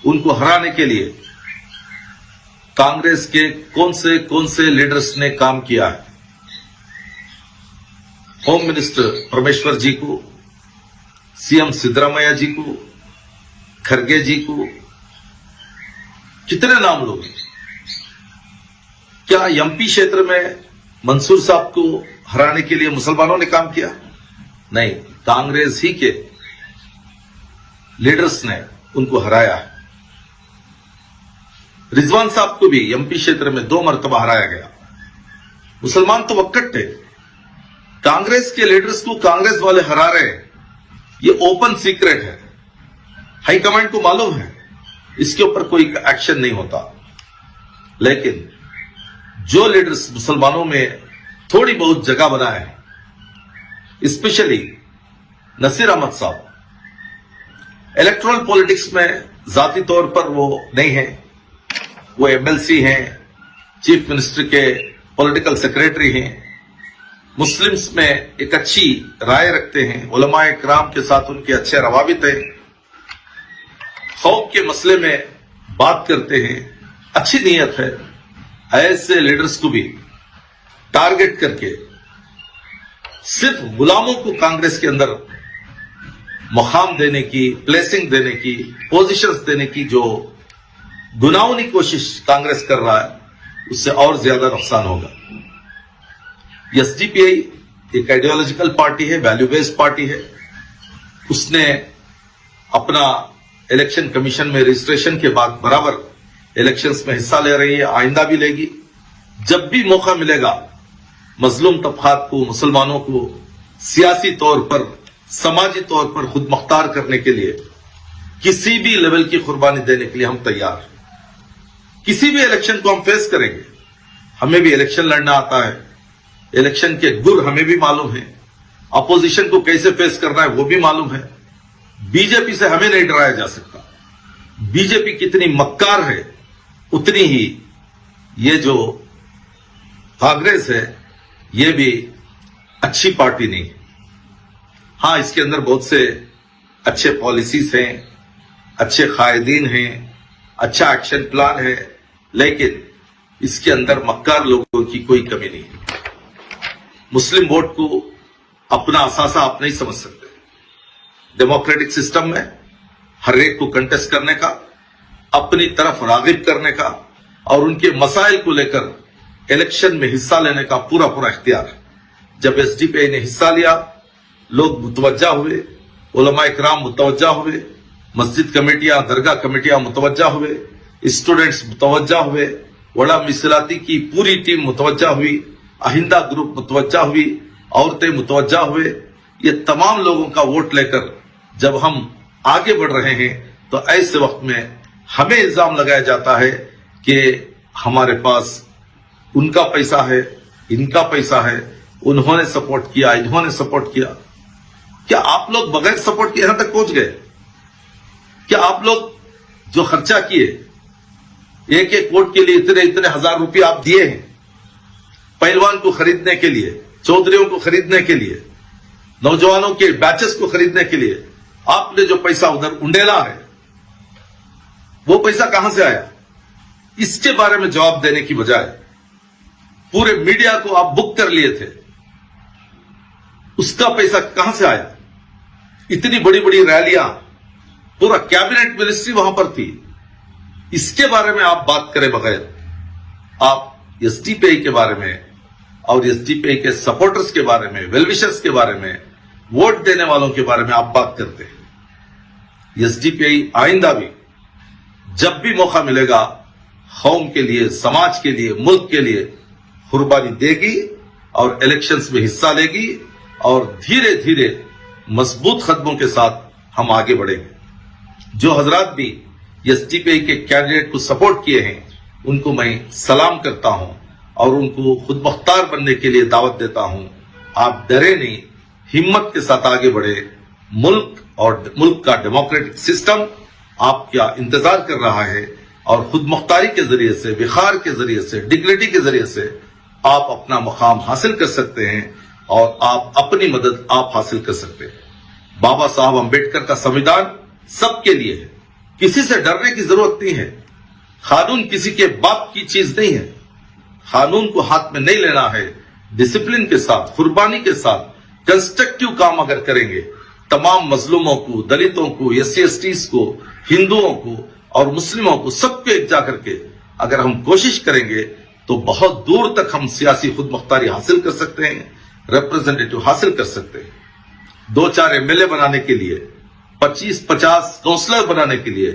ان کو ہرانے کے لیے کانگریس کے کون سے لیڈرز نے کام کیا ہے۔ ہوم منسٹر پرمیشور جی کو، سی ایم سدرامیہ جی کو، کھرگے جی کو، کتنے نام لوگ ہیں۔ کیا ایم پی چھیتر میں منصور صاحب کو ہرانے کے لیے مسلمانوں نے کام کیا؟ نہیں، کانگریس ہی کے لیڈرز نے ان کو ہرایا ہے۔ رضوان صاحب کو بھی ایم پی چھیتر میں 2 مرتبہ ہرایا گیا۔ مسلمان تو وکٹ تھے، کانگریس کے لیڈرز کو کانگریس والے ہرا رہے، یہ اوپن سیکرٹ ہے، ہائی کمانڈ کو معلوم ہے۔ इसके ऊपर कोई एक्शन नहीं होता। लेकिन जो लीडर्स मुसलमानों में थोड़ी बहुत जगह बनाए, स्पेशली नसीर अहमद साहब, इलेक्टोरल पॉलिटिक्स में जाती तौर पर वो नहीं है, वो एमएलसी हैं, चीफ मिनिस्टर के पॉलिटिकल सेक्रेटरी हैं, मुस्लिम्स में एक अच्छी राय रखते हैं, उलमाए इकराम के साथ उनके अच्छे रवाबित हैं, खौफ के मसले में बात करते हैं, अच्छी नीयत है। ऐसे लीडर्स को भी टारगेट करके सिर्फ गुलामों को कांग्रेस के अंदर मुकाम देने की, प्लेसिंग देने की, पोजीशंस देने की जो गुनाहोनी कोशिश कांग्रेस कर रहा है, उससे और ज्यादा नुकसान होगा। एसडीपीआई एक आइडियोलॉजिकल पार्टी है, वैल्यू बेस्ड पार्टी है। उसने अपना इलेक्शन कमीशन में रजिस्ट्रेशन के बाद बराबर इलेक्शंस में हिस्सा ले रही है, आइंदा भी लेगी। जब भी मौका मिलेगा मजलूम तबकात को, मुसलमानों को सियासी तौर पर, समाजी तौर पर खुद मुख्तार करने के लिए किसी भी लेवल की कुर्बानी देने के लिए हम तैयार हैं। किसी भी इलेक्शन को हम फेस करेंगे। हमें भी इलेक्शन लड़ना आता है, इलेक्शन के गुर हमें भी मालूम है, अपोजिशन को कैसे फेस करना है वो भी मालूम है। बीजेपी से हमें नहीं डराया जा सकता। बीजेपी कितनी मक्कार है, उतनी ही ये जो कांग्रेस है ये भी अच्छी पार्टी नहीं है। हां, इसके अंदर बहुत से अच्छे पॉलिसीज हैं, अच्छे कायदीन हैं, अच्छा एक्शन प्लान है, लेकिन इसके अंदर मक्कार लोगों की कोई कमी नहीं है। मुस्लिम वोट को अपना असासा आप नहीं समझ सकते। डेमोक्रेटिक सिस्टम में हर एक को कंटेस्ट करने का, अपनी तरफ रागिब करने का और उनके मसाइल को लेकर इलेक्शन में हिस्सा लेने का पूरा पूरा इख्तियार है। जब एसडीपीआई ने हिस्सा लिया, लोग मुतवज्जा हुए, उलमा इकराम मुतवज्जा हुए, मस्जिद कमेटियां, दरगाह कमेटियां मुतवज्जा हुए, स्टूडेंट्स मुतवज्जा हुए, वड़ा मिसलाती की पूरी टीम मुतवज्जा हुई, अहिंदा ग्रुप मुतवज्जा हुई, औरतें मुतवज्जा हुए। ये तमाम लोगों का वोट लेकर जब हम आगे बढ़ रहे हैं तो ऐसे वक्त में हमें इल्जाम लगाया जाता है कि हमारे पास उनका पैसा है, इनका पैसा है, उन्होंने सपोर्ट किया, इन्होंने सपोर्ट किया। क्या आप लोग बगैर सपोर्ट के यहां तक पहुंच गए? क्या आप लोग जो खर्चा किए, एक एक वोट के लिए इतने इतने हजार रुपये आप दिए हैं, पहलवान को खरीदने के लिए, चौधरियों को खरीदने के लिए, नौजवानों के बैचेस को खरीदने के लिए आपने जो पैसा उधर उंडेला है, वो पैसा कहां से आया? इसके बारे में जवाब देने की बजाय पूरे मीडिया को आप बुक कर लिए थे, उसका पैसा कहां से आया? इतनी बड़ी बड़ी रैलियां, पूरा कैबिनेट मिनिस्ट्री वहां पर थी, इसके बारे में आप बात करें बगैर आप एसडीपीआई के बारे में और एसडीपीआई के सपोर्टर्स के बारे में, वेलविशर्स के बारे में, वोट देने वालों के बारे में आप बात करते हैं। एसडीपीआई आइंदा भी जब भी मौका मिलेगा कौम के लिए, समाज के लिए, मुल्क के लिए कुर्बानी देगी और इलेक्शंस में हिस्सा लेगी और धीरे धीरे मजबूत कदमों के साथ हम आगे बढ़ेंगे। जो हजरात भी एसडीपीआई के कैंडिडेट को सपोर्ट किए हैं उनको मैं सलाम करता हूं और उनको खुद मुख्तार बनने के लिए दावत देता हूं। आप डरे नहीं, हिम्मत के साथ आगे बढ़े। मुल्क और मुल्क का डेमोक्रेटिक सिस्टम आपका इंतजार कर रहा है और खुद मुख्तारी के जरिए से, विखार के जरिए से, डिग्निटी के जरिए से आप अपना मुकाम हासिल कर सकते हैं और आप अपनी मदद आप हासिल कर सकते हैं। बाबा साहब अंबेडकर का संविधान सबके लिए है, किसी से डरने की जरूरत नहीं है। कानून किसी के बाप की चीज नहीं है। कानून को हाथ में नहीं लेना है, डिसिप्लिन के साथ, कुर्बानी के साथ कंस्ट्रक्टिव काम अगर करेंगे, तमाम मजलूमों को, दलितों को, एससी एसटीज को, हिंदुओं को और मुस्लिमों को सबको एक जा करके अगर हम कोशिश करेंगे तो बहुत दूर तक हम सियासी खुद मुख्तारी हासिल कर सकते हैं, रिप्रेजेंटेटिव हासिल कर सकते हैं। 2-4 एमएलए बनाने के लिए, 25-50 काउंसलर बनाने के लिए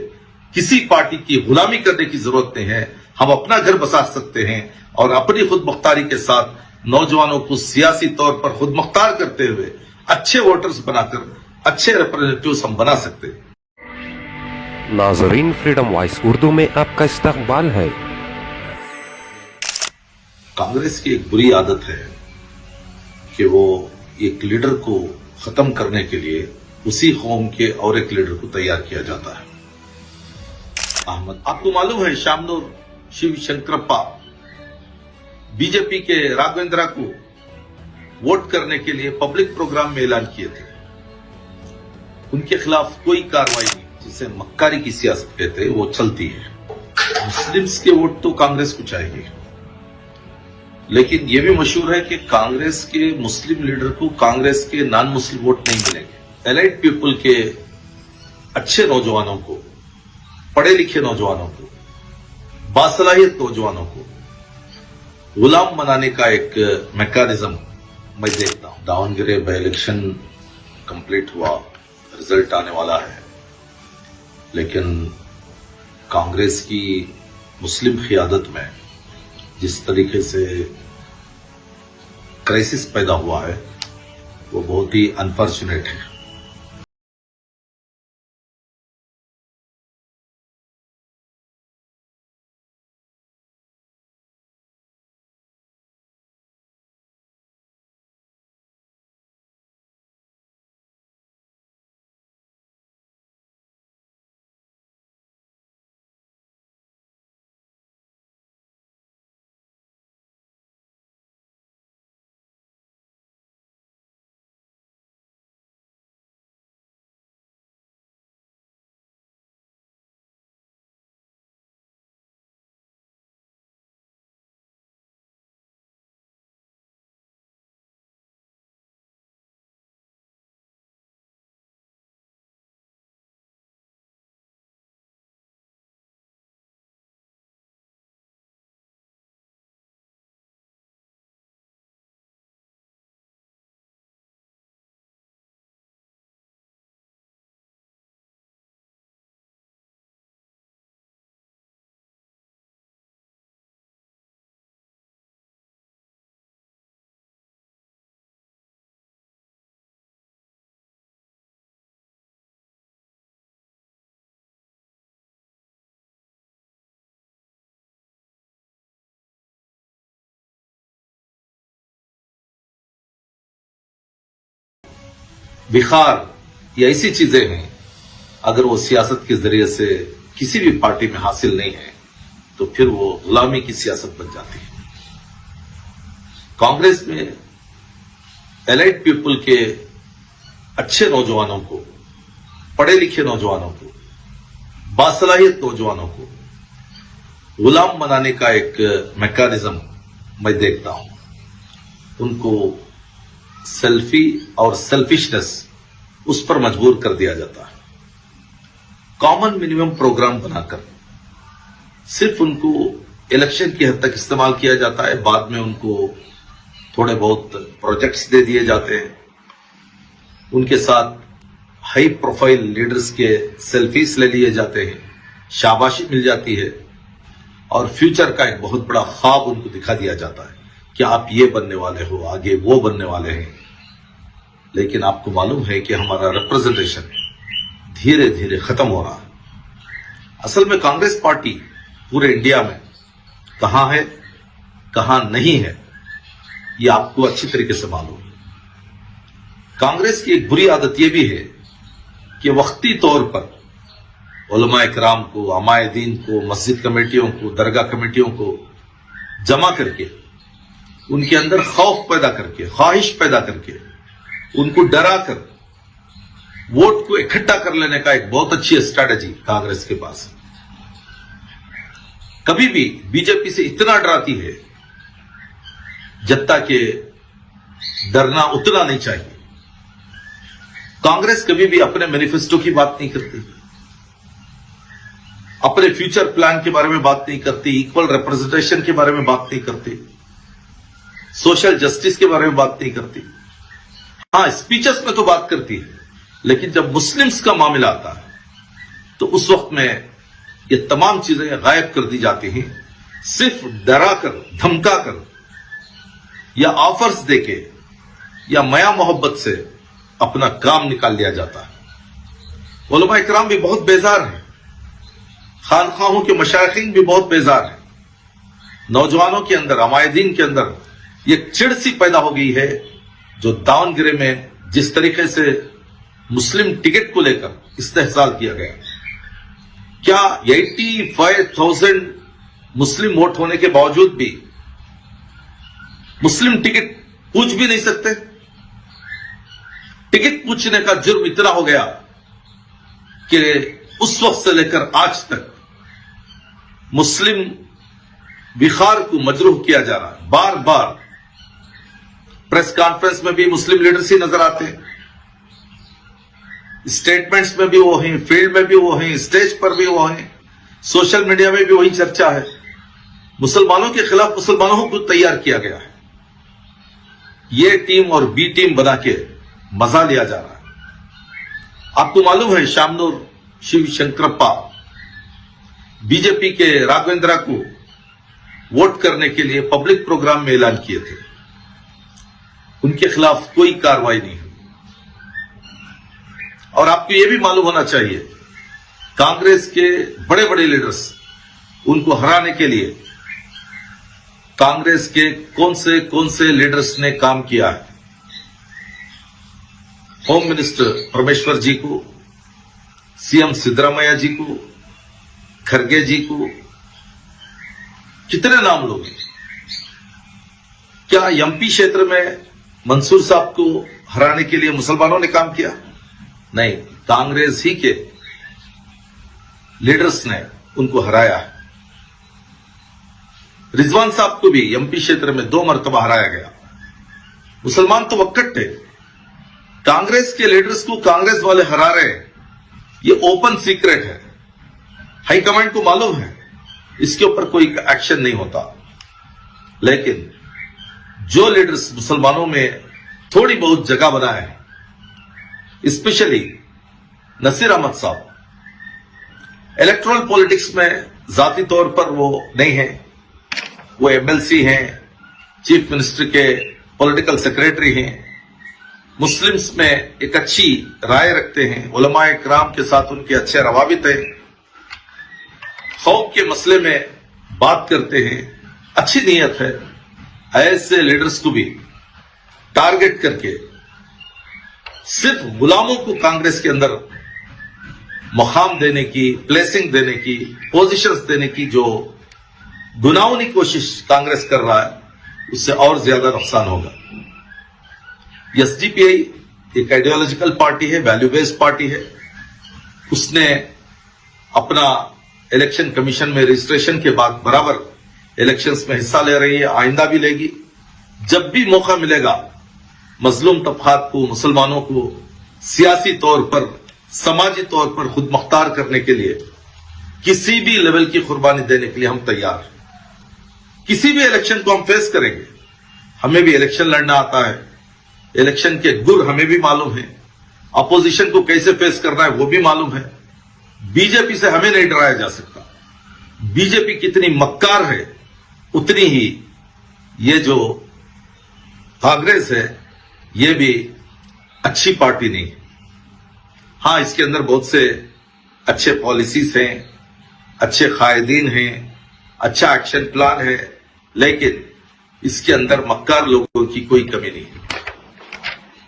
किसी पार्टी की गुलामी करने की जरूरत नहीं है। हम अपना घर बसा सकते हैं और अपनी खुद मुख्तारी के साथ नौजवानों को सियासी तौर पर खुद मुख्तार करते हुए अच्छे वोटर्स बनाकर अच्छे रिप्रेजेंटेटिव्स हम बना सकते हैं। नाजरीन फ्रीडम वॉइस उर्दू में आपका इस्तकबाल है। कांग्रेस की एक बुरी आदत है कि वो एक लीडर को खत्म करने के लिए उसी कौम के और एक लीडर को तैयार किया जाता है। अहमद, आपको मालूम है शामनूर शिव शंकरप्पा बीजेपी के राघवेंद्रा को वोट करने के लिए पब्लिक प्रोग्राम में ऐलान किए थे। उनके खिलाफ कोई कार्रवाई नहीं, जिसे मक्कारी की सियासत कहते हैं, वो चलती है। मुस्लिम्स के वोट तो कांग्रेस को चाहिए, लेकिन यह भी मशहूर है कि कांग्रेस के मुस्लिम लीडर को कांग्रेस के नॉन मुस्लिम वोट नहीं मिलेंगे। एलाइट पीपल के अच्छे नौजवानों को, पढ़े लिखे नौजवानों को, बासलाहियत नौजवानों को गुलाम बनाने का एक मैकेनिज्म मैं देखता हूं। दावनगिरी बाई इलेक्शन कंप्लीट हुआ, रिजल्ट आने वाला है, लेकिन कांग्रेस की मुस्लिम क़ियादत में जिस तरीके से क्राइसिस पैदा हुआ है वो बहुत ही अनफॉर्चुनेट है। बिखार ये ऐसी चीजें हैं, अगर वो सियासत के जरिए से किसी भी पार्टी में हासिल नहीं है तो फिर वो गुलामी की सियासत बन जाती है। कांग्रेस में एलाइट पीपल के अच्छे नौजवानों को, पढ़े लिखे नौजवानों को, बासलाहियत नौजवानों को गुलाम बनाने का एक मैकेनिज्म मैं देखता हूं। उनको सेल्फी और सेल्फिशनेस उस पर मजबूर कर दिया जाता है। कॉमन मिनिमम प्रोग्राम बनाकर सिर्फ उनको इलेक्शन की हद तक इस्तेमाल किया जाता है, बाद में उनको थोड़े बहुत प्रोजेक्ट्स दे दिए जाते हैं। उनके साथ हाई प्रोफाइल लीडर्स के सेल्फीज ले लिए जाते हैं, शाबाशी मिल जाती है और फ्यूचर का एक बहुत बड़ा ख्वाब उनको दिखा दिया जाता है कि आप ये बनने वाले हो, आगे वो बनने वाले हैं। लेकिन आपको मालूम है कि हमारा रिप्रेजेंटेशन धीरे धीरे खत्म हो रहा है। असल में कांग्रेस पार्टी पूरे इंडिया में कहां है, कहां नहीं है, ये आपको अच्छी तरीके से मालूम है। कांग्रेस की एक बुरी आदत यह भी है कि वक्ती तौर पर उलमा इकराम को, अमाए दीन को, मस्जिद कमेटियों को, दरगाह कमेटियों को जमा करके उनके अंदर खौफ पैदा करके, ख्वाहिश पैदा करके, उनको डरा कर वोट को इकट्ठा कर लेने का एक बहुत अच्छी स्ट्रैटेजी कांग्रेस के पास है। कभी भी बीजेपी से इतना डराती है जत्ता के डरना उतना नहीं चाहिए। कांग्रेस कभी भी अपने मैनिफेस्टो की बात नहीं करती, अपने फ्यूचर प्लान के बारे में बात नहीं करती, इक्वल रिप्रेजेंटेशन के बारे में बात नहीं करती, सोशल जस्टिस के बारे में बात नहीं करती। हां, स्पीचेस में तो बात करती है, लेकिन जब मुस्लिम्स का मामला आता है तो उस वक्त में ये तमाम चीजें गायब कर दी जाती हैं। सिर्फ डरा कर, धमका कर या ऑफर्स देके या मया मोहब्बत से अपना काम निकाल लिया जाता है। उलमा इकराम भी बहुत बेजार हैं खानखाहों के मशाइखीन भी बहुत बेजार हैं। नौजवानों के अंदर, अमायदीन के अंदर ये चिड़ सी पैदा हो गई है, जो दावनगिरे में जिस तरीके से मुस्लिम टिकट को लेकर इस्तेहसाल किया गया, क्या 85,000 मुस्लिम वोट होने के बावजूद भी मुस्लिम टिकट पूछ भी नहीं सकते? टिकट पूछने का जुर्म इतना हो गया कि उस वक्त से लेकर आज तक मुस्लिम विखार को मजरूह किया जा रहा है। बार बार प्रेस कॉन्फ्रेंस में भी मुस्लिम लीडर्स ही नजर आते हैं, स्टेटमेंट्स में भी वो हैं, फील्ड में भी वो हैं, स्टेज पर भी वो हैं, सोशल मीडिया में भी वही चर्चा है। मुसलमानों के खिलाफ मुसलमानों को तैयार किया गया है। ये टीम और बी टीम बना के मजा लिया जा रहा है। आपको मालूम है, शामनूर शिव शंकरप्पा बीजेपी के राघवेंद्रा को वोट करने के लिए पब्लिक प्रोग्राम में ऐलान किए थे, उनके खिलाफ कोई कार्रवाई नहीं हुई। और आपको यह भी मालूम होना चाहिए, कांग्रेस के बड़े बड़े लीडर्स, उनको हराने के लिए कांग्रेस के कौन से लीडर्स ने काम किया है। होम मिनिस्टर परमेश्वर जी को, सीएम सिद्धरामैया जी को, खरगे जी को, कितने नाम लोग हैं। क्या एमपी क्षेत्र में मंसूर साहब को हराने के लिए मुसलमानों ने काम किया? नहीं, कांग्रेस ही के लीडर्स ने उनको हराया है। रिजवान साहब को भी एमपी क्षेत्र में 2 मरतबा हराया गया। मुसलमान तो वक्कट थे, कांग्रेस के लीडर्स को कांग्रेस वाले हरा रहे, ये ओपन सीक्रेट है, हाईकमांड को मालूम है, इसके ऊपर कोई एक्शन नहीं होता। लेकिन जो लीडर्स मुसलमानों में थोड़ी बहुत जगह बनाए, स्पेशली नसीर अहमद साहब, इलेक्टोरल पॉलिटिक्स में जाती तौर पर वो नहीं है, वो एमएलसी हैं, चीफ मिनिस्टर के पॉलिटिकल सेक्रेटरी हैं, मुस्लिम्स में एक अच्छी राय रखते हैं, उलमाए किराम के साथ उनके अच्छे रवाबित हैं, खौफ के मसले में बात करते हैं, अच्छी नीयत है। ऐसे लीडर्स को भी टारगेट करके सिर्फ गुलामों को कांग्रेस के अंदर मुकाम देने की, प्लेसिंग देने की, पोजीशंस देने की जो गुनाहोनी कोशिश कांग्रेस कर रहा है, उससे और ज्यादा नुकसान होगा। एसडीपीआई एक आइडियोलॉजिकल पार्टी है, वैल्यू बेस्ड पार्टी है। उसने अपना इलेक्शन कमीशन में रजिस्ट्रेशन के बाद बराबर इलेक्शंस में हिस्सा ले रही है, आइंदा भी लेगी। जब भी मौका मिलेगा मजलूम तबकात को, मुसलमानों को सियासी तौर पर, समाजी तौर पर खुद मुख्तार करने के लिए किसी भी लेवल की कुर्बानी देने के लिए हम तैयार हैं। किसी भी इलेक्शन को हम फेस करेंगे। हमें भी इलेक्शन लड़ना आता है, इलेक्शन के गुर हमें भी मालूम है, अपोजिशन को कैसे फेस करना है वो भी मालूम है। बीजेपी से हमें नहीं डराया जा सकता। बीजेपी कितनी मक्कार है, उतनी ही ये जो कांग्रेस है, ये भी अच्छी पार्टी नहीं है। हां, इसके अंदर बहुत से अच्छे पॉलिसीज हैं, अच्छे कायदीन हैं, अच्छा एक्शन प्लान है, लेकिन इसके अंदर मक्कार लोगों की कोई कमी नहीं है।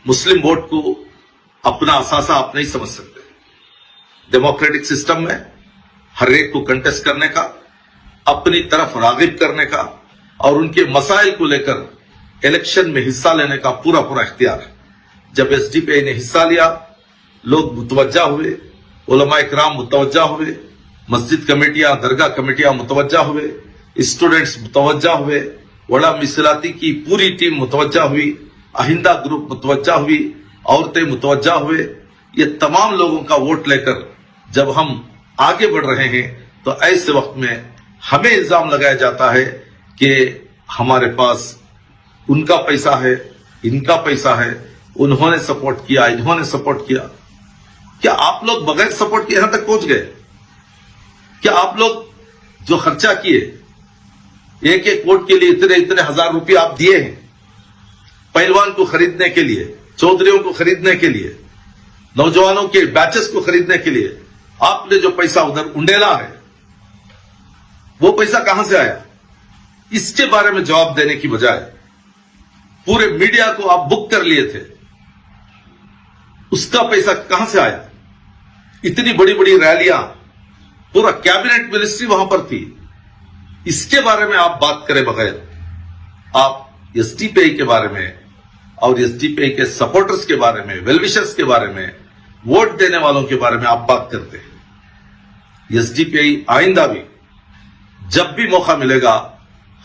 मुस्लिम वोट को अपना असासा आप नहीं समझ सकते। डेमोक्रेटिक सिस्टम में हर एक को कंटेस्ट करने का, अपनी तरफ रागिब करने का और उनके मसाइल को लेकर इलेक्शन में हिस्सा लेने का पूरा पूरा इख्तियार है। जब एसडीपीआई ने हिस्सा लिया, लोग मुतवज्जा हुए, उलमा इकराम मुतवज्जा हुए, मस्जिद कमेटियां, दरगाह कमेटियां मुतवज्जा हुए, स्टूडेंट्स मुतवज्जा हुए, वड़ा मिसलाती की पूरी टीम मुतवज्जा हुई, अहिंदा ग्रुप मुतवज्जा हुई, औरतें मुतवज्जा हुए। ये तमाम लोगों का वोट लेकर जब हम आगे बढ़ रहे हैं, तो ऐसे वक्त में हमें इल्जाम लगाया जाता है कि हमारे पास उनका पैसा है, इनका पैसा है, उन्होंने सपोर्ट किया, इन्होंने सपोर्ट किया। क्या आप लोग बगैर सपोर्ट के यहां तक पहुंच गए? क्या आप लोग जो खर्चा किए, एक एक वोट के लिए इतने इतने हजार रुपये आप दिए हैं, पहलवान को खरीदने के लिए, चौधरियों को खरीदने के लिए, नौजवानों के बैचेस को खरीदने के लिए, आपने जो पैसा उधर उंडेला है, वो पैसा कहां से आया, इसके बारे में जवाब देने की बजाय पूरे मीडिया को आप बुक कर लिए थे, उसका पैसा कहां से आया। इतनी बड़ी बड़ी रैलियां, पूरा कैबिनेट मिनिस्ट्री वहां पर थी, इसके बारे में आप बात करें बगैर आप एसडीपीआई के बारे में और एसडीपीआई के सपोर्टर्स के बारे में, वेलविशर्स के बारे में, वोट देने वालों के बारे में आप बात करते हैं। एसडीपीआई आइंदा भी जब भी मौका मिलेगा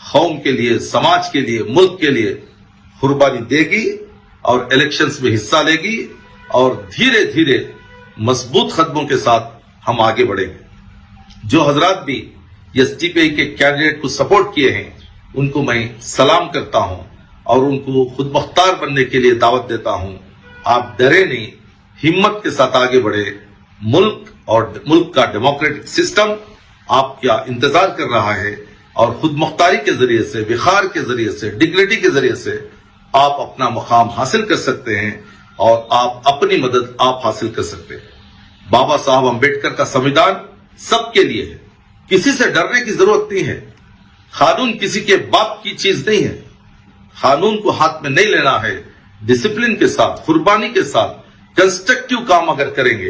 कौम के लिए, समाज के लिए, मुल्क के लिए कुर्बानी देगी और इलेक्शंस में हिस्सा लेगी और धीरे धीरे मजबूत कदमों के साथ हम आगे बढ़ेंगे। जो हजरात भी एसडीपीआई के कैंडिडेट को सपोर्ट किए हैं उनको मैं सलाम करता हूं और उनको खुद मुख्तार बनने के लिए दावत देता हूं। आप डरे नहीं, हिम्मत के साथ आगे बढ़े। मुल्क का डेमोक्रेटिक सिस्टम आपका इंतजार कर रहा है और खुद मुख्तारी के जरिए से, विखार के जरिए से, डिग्निटी के जरिए से आप अपना मुकाम हासिल कर सकते हैं और आप अपनी मदद आप हासिल कर सकते हैं। बाबा साहब अम्बेडकर का संविधान सबके लिए है, किसी से डरने की जरूरत नहीं है। कानून किसी के बाप की चीज नहीं है, कानून को हाथ में नहीं लेना है। डिसिप्लिन के साथ, कुर्बानी के साथ कंस्ट्रक्टिव काम अगर करेंगे,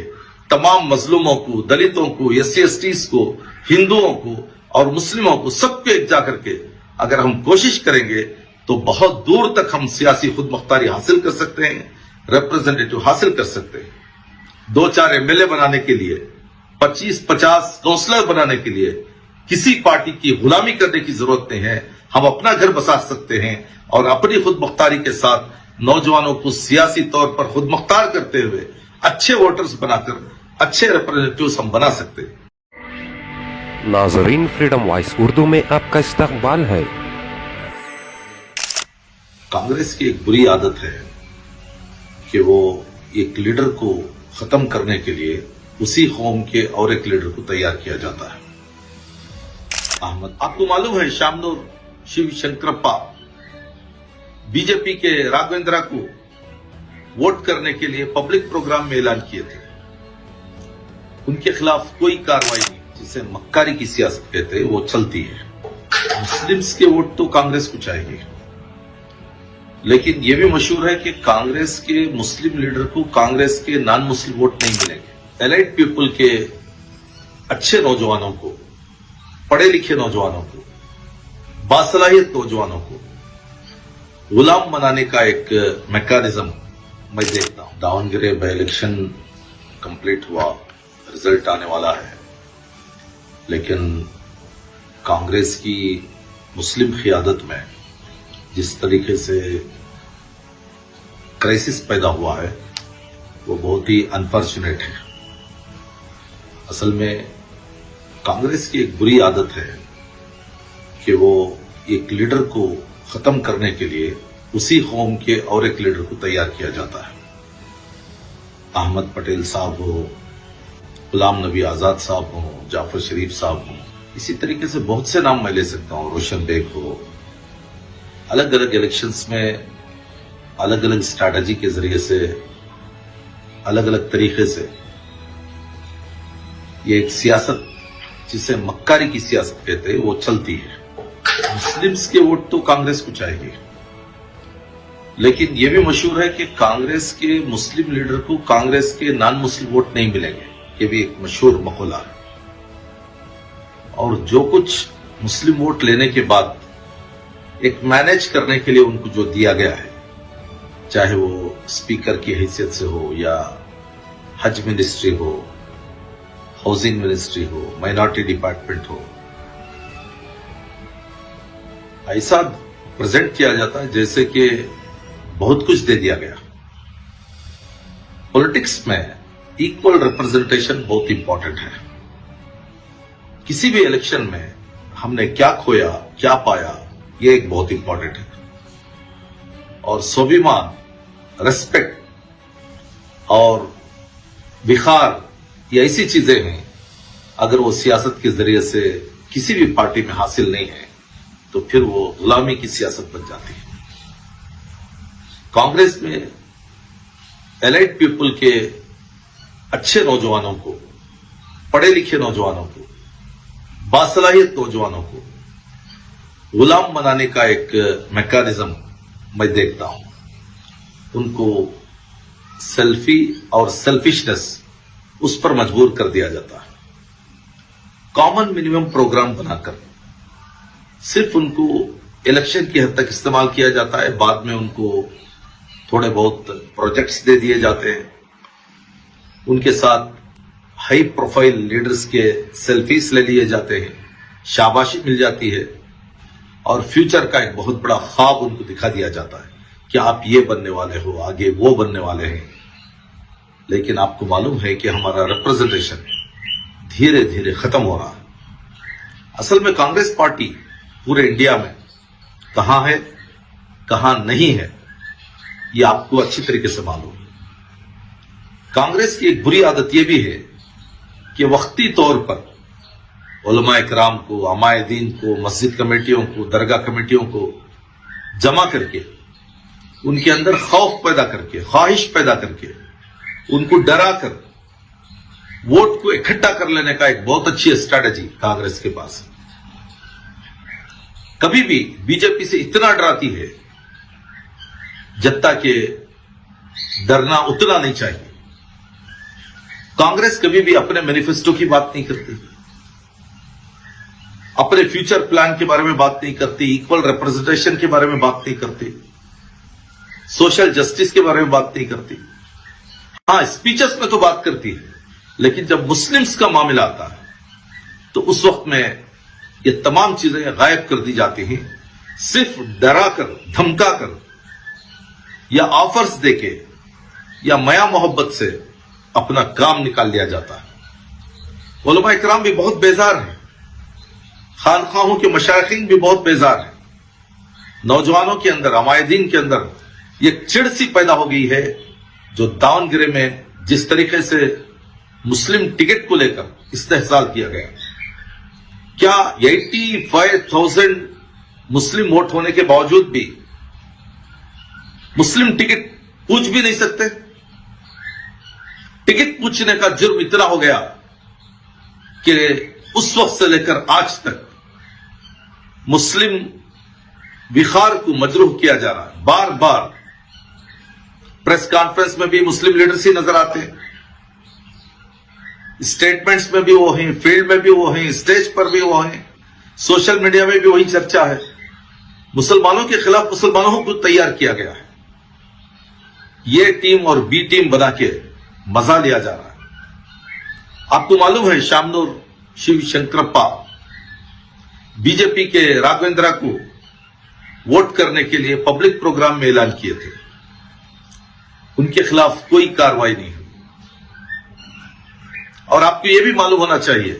तमाम मजलूमों को, दलितों को, SC/STs को, हिंदुओं को और मुस्लिमों को सबको एक जा करके अगर हम कोशिश करेंगे तो बहुत दूर तक हम सियासी खुद मुख्तारी हासिल कर सकते हैं, रिप्रेजेंटेटिव हासिल कर सकते हैं। 2-4 MLA बनाने के लिए, 25-50 काउंसलर बनाने के लिए किसी पार्टी की गुलामी करने की जरूरत नहीं है। हम अपना घर बसा सकते हैं और अपनी खुद मुख्तारी के साथ नौजवानों को सियासी तौर पर खुद मुख्तार करते हुए अच्छे वोटर्स बनाकर अच्छे रिप्रेजेंटेटिव्स हम बना सकते हैं। नाजरीन, फ्रीडम वॉइस उर्दू में आपका इस्तकबाल है। कांग्रेस की एक बुरी आदत है कि वो एक लीडर को खत्म करने के लिए उसी कौम के और एक लीडर को तैयार किया जाता है। अहमद, आपको मालूम है शामनूर शिव शंकरप्पा बीजेपी के राघवेंद्रा को वोट करने के लिए पब्लिक प्रोग्राम में ऐलान किए थे। उनके खिलाफ कोई कार्रवाई नहीं, जिसे मक्कारी की सियासत कहते हैं, वो चलती है। मुस्लिम्स के वोट तो कांग्रेस को चाहिए, लेकिन यह भी मशहूर है कि कांग्रेस के मुस्लिम लीडर को कांग्रेस के नॉन मुस्लिम वोट नहीं मिलेंगे। एलाइट पीपल के अच्छे नौजवानों को, पढ़े लिखे नौजवानों को, बासलाहियत नौजवानों को गुलाम बनाने का एक मैकेनिज्म मैं देखता हूं। दावनगिरी बाई इलेक्शन कंप्लीट हुआ, रिजल्ट आने वाला है, लेकिन कांग्रेस की मुस्लिम क़ियादत में जिस तरीके से क्राइसिस पैदा हुआ है वो बहुत ही अनफॉर्चुनेट है। असल में कांग्रेस की एक बुरी आदत है कि वो एक लीडर को खत्म करने के लिए उसी कौम के और एक लीडर को तैयार किया जाता है। अहमद पटेल साहब हो, गुलाम नबी आजाद साहब हो, जाफर शरीफ साहब हो, इसी तरीके से बहुत से नाम मैं ले सकता हूं, रोशन बेग हो। अलग अलग इलेक्शंस में अलग अलग स्ट्रैटेजी के जरिए से, अलग अलग तरीके से ये एक सियासत जिसे मक्कारी की सियासत कहते हैं वो चलती है। मुस्लिम्स के वोट तो कांग्रेस को चाहिए, लेकिन यह भी मशहूर है कि कांग्रेस के मुस्लिम लीडर को कांग्रेस के नॉन मुस्लिम वोट नहीं मिलेंगे। ये भी एक मशहूर मकौला है। और जो कुछ मुस्लिम वोट लेने के बाद एक मैनेज करने के लिए उनको जो दिया गया है, चाहे वो स्पीकर की हैसियत से हो या हज मिनिस्ट्री हो, हाउसिंग मिनिस्ट्री हो, माइनॉरिटी डिपार्टमेंट हो, ऐसा प्रेजेंट किया जाता है जैसे कि बहुत कुछ दे दिया गया। पॉलिटिक्स में इक्वल रिप्रेजेंटेशन बहुत इंपॉर्टेंट है। किसी भी इलेक्शन में हमने क्या खोया, क्या पाया, ये एक बहुत इंपॉर्टेंट है। और स्वाभिमान, रेस्पेक्ट और विखार, ये ऐसी चीजें हैं, अगर वो सियासत के जरिए से किसी भी पार्टी में हासिल नहीं है तो फिर वो गुलामी की सियासत बन जाती है। कांग्रेस में एलाइट पीपल के अच्छे नौजवानों को, पढ़े लिखे नौजवानों को, बासलाहियत नौजवानों को गुलाम बनाने का एक मैकेनिज्म मैं देखता हूं। उनको सेल्फी और सेल्फिशनेस उस पर मजबूर कर दिया जाता है। कॉमन मिनिमम प्रोग्राम बनाकर सिर्फ उनको इलेक्शन की हद तक इस्तेमाल किया जाता है। बाद में उनको थोड़े बहुत प्रोजेक्ट्स दे दिए जाते हैं। उनके साथ हाई प्रोफाइल लीडर्स के सेल्फीज ले लिए जाते हैं, शाबाशी मिल जाती है और फ्यूचर का एक बहुत बड़ा ख्वाब उनको दिखा दिया जाता है कि आप ये बनने वाले हो, आगे वो बनने वाले हैं। लेकिन आपको मालूम है कि हमारा रिप्रेजेंटेशन धीरे धीरे खत्म हो रहा है। असल में कांग्रेस पार्टी पूरे इंडिया में कहां है, कहां नहीं है, ये आपको अच्छी तरीके से मालूम है। कांग्रेस की एक बुरी आदत यह भी है कि वक्ती तौर पर उलमा इकराम को, अमाए दीन को, मस्जिद कमेटियों को, दरगाह कमेटियों को जमा करके उनके अंदर खौफ पैदा करके, ख्वाहिश पैदा करके, उनको डरा कर वोट को इकट्ठा कर लेने का एक बहुत अच्छी स्ट्रैटेजी कांग्रेस के पास है। कभी भी बीजेपी से इतना डराती है जनता के डरना उतना नहीं चाहिए। कांग्रेस कभी भी अपने मैनिफेस्टो की बात नहीं करती, अपने फ्यूचर प्लान के बारे में बात नहीं करती, इक्वल रिप्रेजेंटेशन के बारे में बात नहीं करती, सोशल जस्टिस के बारे में बात नहीं करती। हां, स्पीचेस में तो बात करती है, लेकिन जब मुस्लिम्स का मामला आता है तो उस वक्त में ये तमाम चीजें गायब कर दी जाती हैं। सिर्फ डरा कर, धमका कर या ऑफर्स देके या माया मोहब्बत से अपना काम निकाल लिया जाता है। उलमा इकराम भी बहुत बेजार हैं, खानखाहों के मशाइखीन भी बहुत बेजार हैं। नौजवानों के अंदर, अमायदीन के अंदर ये चिड़ सी पैदा हो गई है जो दावनगिरी में जिस तरीके से मुस्लिम टिकट को लेकर इस्तेहसाल किया गया। क्या 85,000 मुस्लिम वोट होने के बावजूद भी मुस्लिम टिकट पूछ भी नहीं सकते? टिकट पूछने का जुर्म इतना हो गया कि उस वक्त से लेकर आज तक मुस्लिम विखार को मजरूह किया जा रहा है। बार बार प्रेस कॉन्फ्रेंस में भी मुस्लिम लीडर्स ही नजर आते हैं, स्टेटमेंट्स में भी वो हैं, फील्ड में भी वो हैं, स्टेज पर भी वो हैं, सोशल मीडिया में भी वही चर्चा है। मुसलमानों के खिलाफ मुसलमानों को तैयार किया गया है। ये टीम और बी टीम बना के मजा लिया जा रहा है। आपको मालूम है शामनूर शिव शंकरप्पा बीजेपी के राघवेंद्रा को वोट करने के लिए पब्लिक प्रोग्राम में ऐलान किए थे। उनके खिलाफ कोई कार्रवाई नहीं हुई। और आपको यह भी मालूम होना चाहिए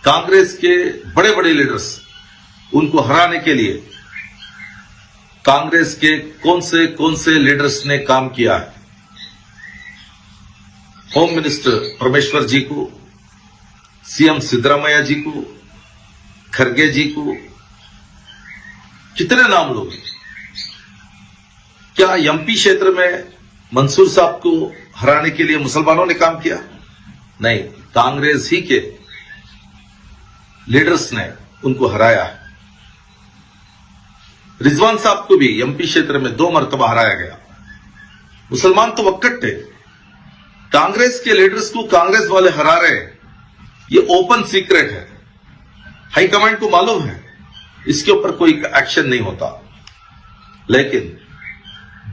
कांग्रेस के बड़े बड़े लीडर्स, उनको हराने के लिए कांग्रेस के कौन से लीडर्स ने काम किया है। होम मिनिस्टर परमेश्वर जी को, सीएम सिद्धरामैया जी को, खरगे जी को, कितने नाम लोग हैं। क्या एमपी क्षेत्र में मंसूर साहब को हराने के लिए मुसलमानों ने काम किया? नहीं, कांग्रेस ही के लीडर्स ने उनको हराया है। रिजवान साहब को भी एमपी क्षेत्र में 2 मरतबा हराया गया। मुसलमान तो वक्कट थे, कांग्रेस के लीडर्स को कांग्रेस वाले हरा रहे, ये ओपन सीक्रेट है, हाईकमांड को मालूम है, इसके ऊपर कोई एक्शन नहीं होता। लेकिन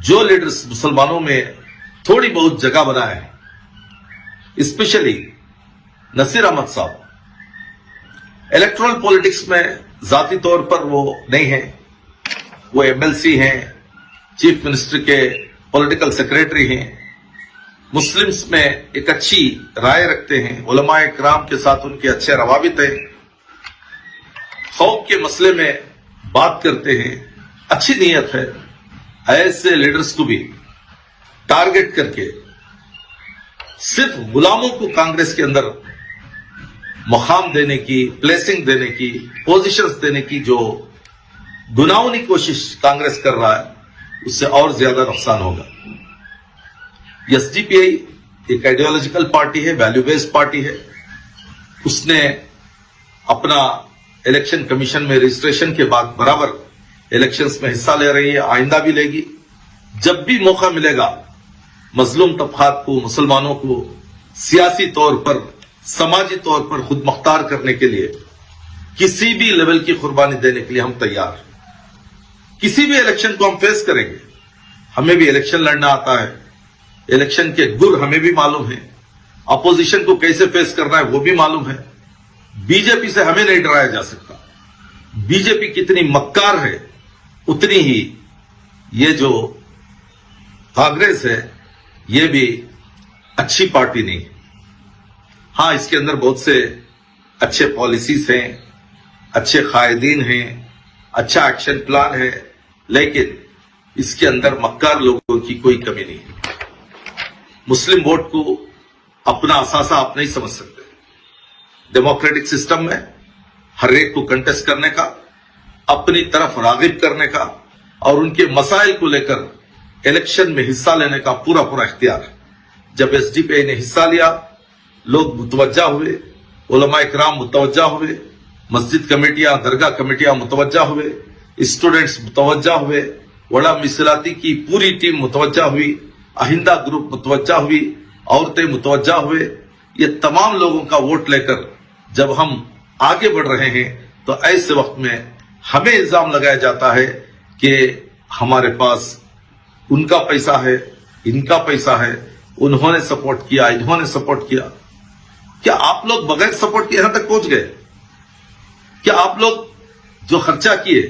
जो लीडर्स मुसलमानों में थोड़ी बहुत जगह बनाए हैं, स्पेशली नसीर अहमद साहब, इलेक्टोरल पॉलिटिक्स में जाती तौर पर वो नहीं है, वो एमएलसी हैं, चीफ मिनिस्टर के पॉलिटिकल सेक्रेटरी हैं, मुस्लिम्स में एक अच्छी राय रखते हैं, उलमा इकराम के साथ उनके अच्छे रवाबित हैं, खौफ के मसले में बात करते हैं, अच्छी नीयत है। ऐसे लीडर्स को भी टारगेट करके सिर्फ गुलामों को कांग्रेस के अंदर मुकाम देने की, प्लेसिंग देने की, पोजीशंस देने की जो गुनाहोनी कोशिश कांग्रेस कर रहा है, उससे और ज्यादा नुकसान होगा। एसडीपीआई एक आइडियोलॉजिकल पार्टी है, वैल्यू बेस्ड पार्टी है। उसने अपना इलेक्शन कमीशन में रजिस्ट्रेशन के बाद बराबर इलेक्शंस में हिस्सा ले रही है, आइंदा भी लेगी। जब भी मौका मिलेगा मजलूम तबकात को, मुसलमानों को सियासी तौर पर, समाजी तौर पर खुद मुख्तार करने के लिए किसी भी लेवल की कुर्बानी देने के लिए हम तैयार हैं। किसी भी इलेक्शन को हम फेस करेंगे। हमें भी इलेक्शन लड़ना आता है, इलेक्शन के गुर हमें भी मालूम है, अपोजिशन को कैसे फेस करना है वो भी मालूम है। बीजेपी से हमें नहीं डराया जा सकता। बीजेपी कितनी मक्कार है उतनी ही ये जो कांग्रेस है ये भी अच्छी पार्टी नहीं। हां, इसके अंदर बहुत से अच्छे पॉलिसीज हैं, अच्छे कायदीन हैं, अच्छा एक्शन प्लान है, लेकिन इसके अंदर मक्कार लोगों की कोई कमी नहीं है। मुस्लिम वोट को अपना असासा आप नहीं समझ सकते। डेमोक्रेटिक सिस्टम में हर एक को कंटेस्ट करने का, अपनी तरफ रागिब करने का और उनके मसाइल को लेकर इलेक्शन में हिस्सा लेने का पूरा पूरा इख्तियार है। जब एसडीपीआई ने हिस्सा लिया, लोग मुतवज्जा हुए, उलमा इकराम मुतवज्जा हुए, मस्जिद कमेटियां, दरगाह कमेटियां मुतवज्जा हुए, स्टूडेंट्स मुतवज्जा हुए, वड़ा मिसलाती की पूरी टीम मुतवज्जा हुई, अहिंदा ग्रुप मुतवज्जा हुई, औरतें मुतवज्जा हुए। ये तमाम लोगों का वोट लेकर जब हम आगे बढ़ रहे हैं तो ऐसे वक्त में हमें इल्जाम लगाया जाता है कि हमारे पास उनका पैसा है, इनका पैसा है, उन्होंने सपोर्ट किया, इन्होंने सपोर्ट किया। क्या आप लोग बगैर सपोर्ट के यहां तक पहुंच गए? क्या आप लोग जो खर्चा किए,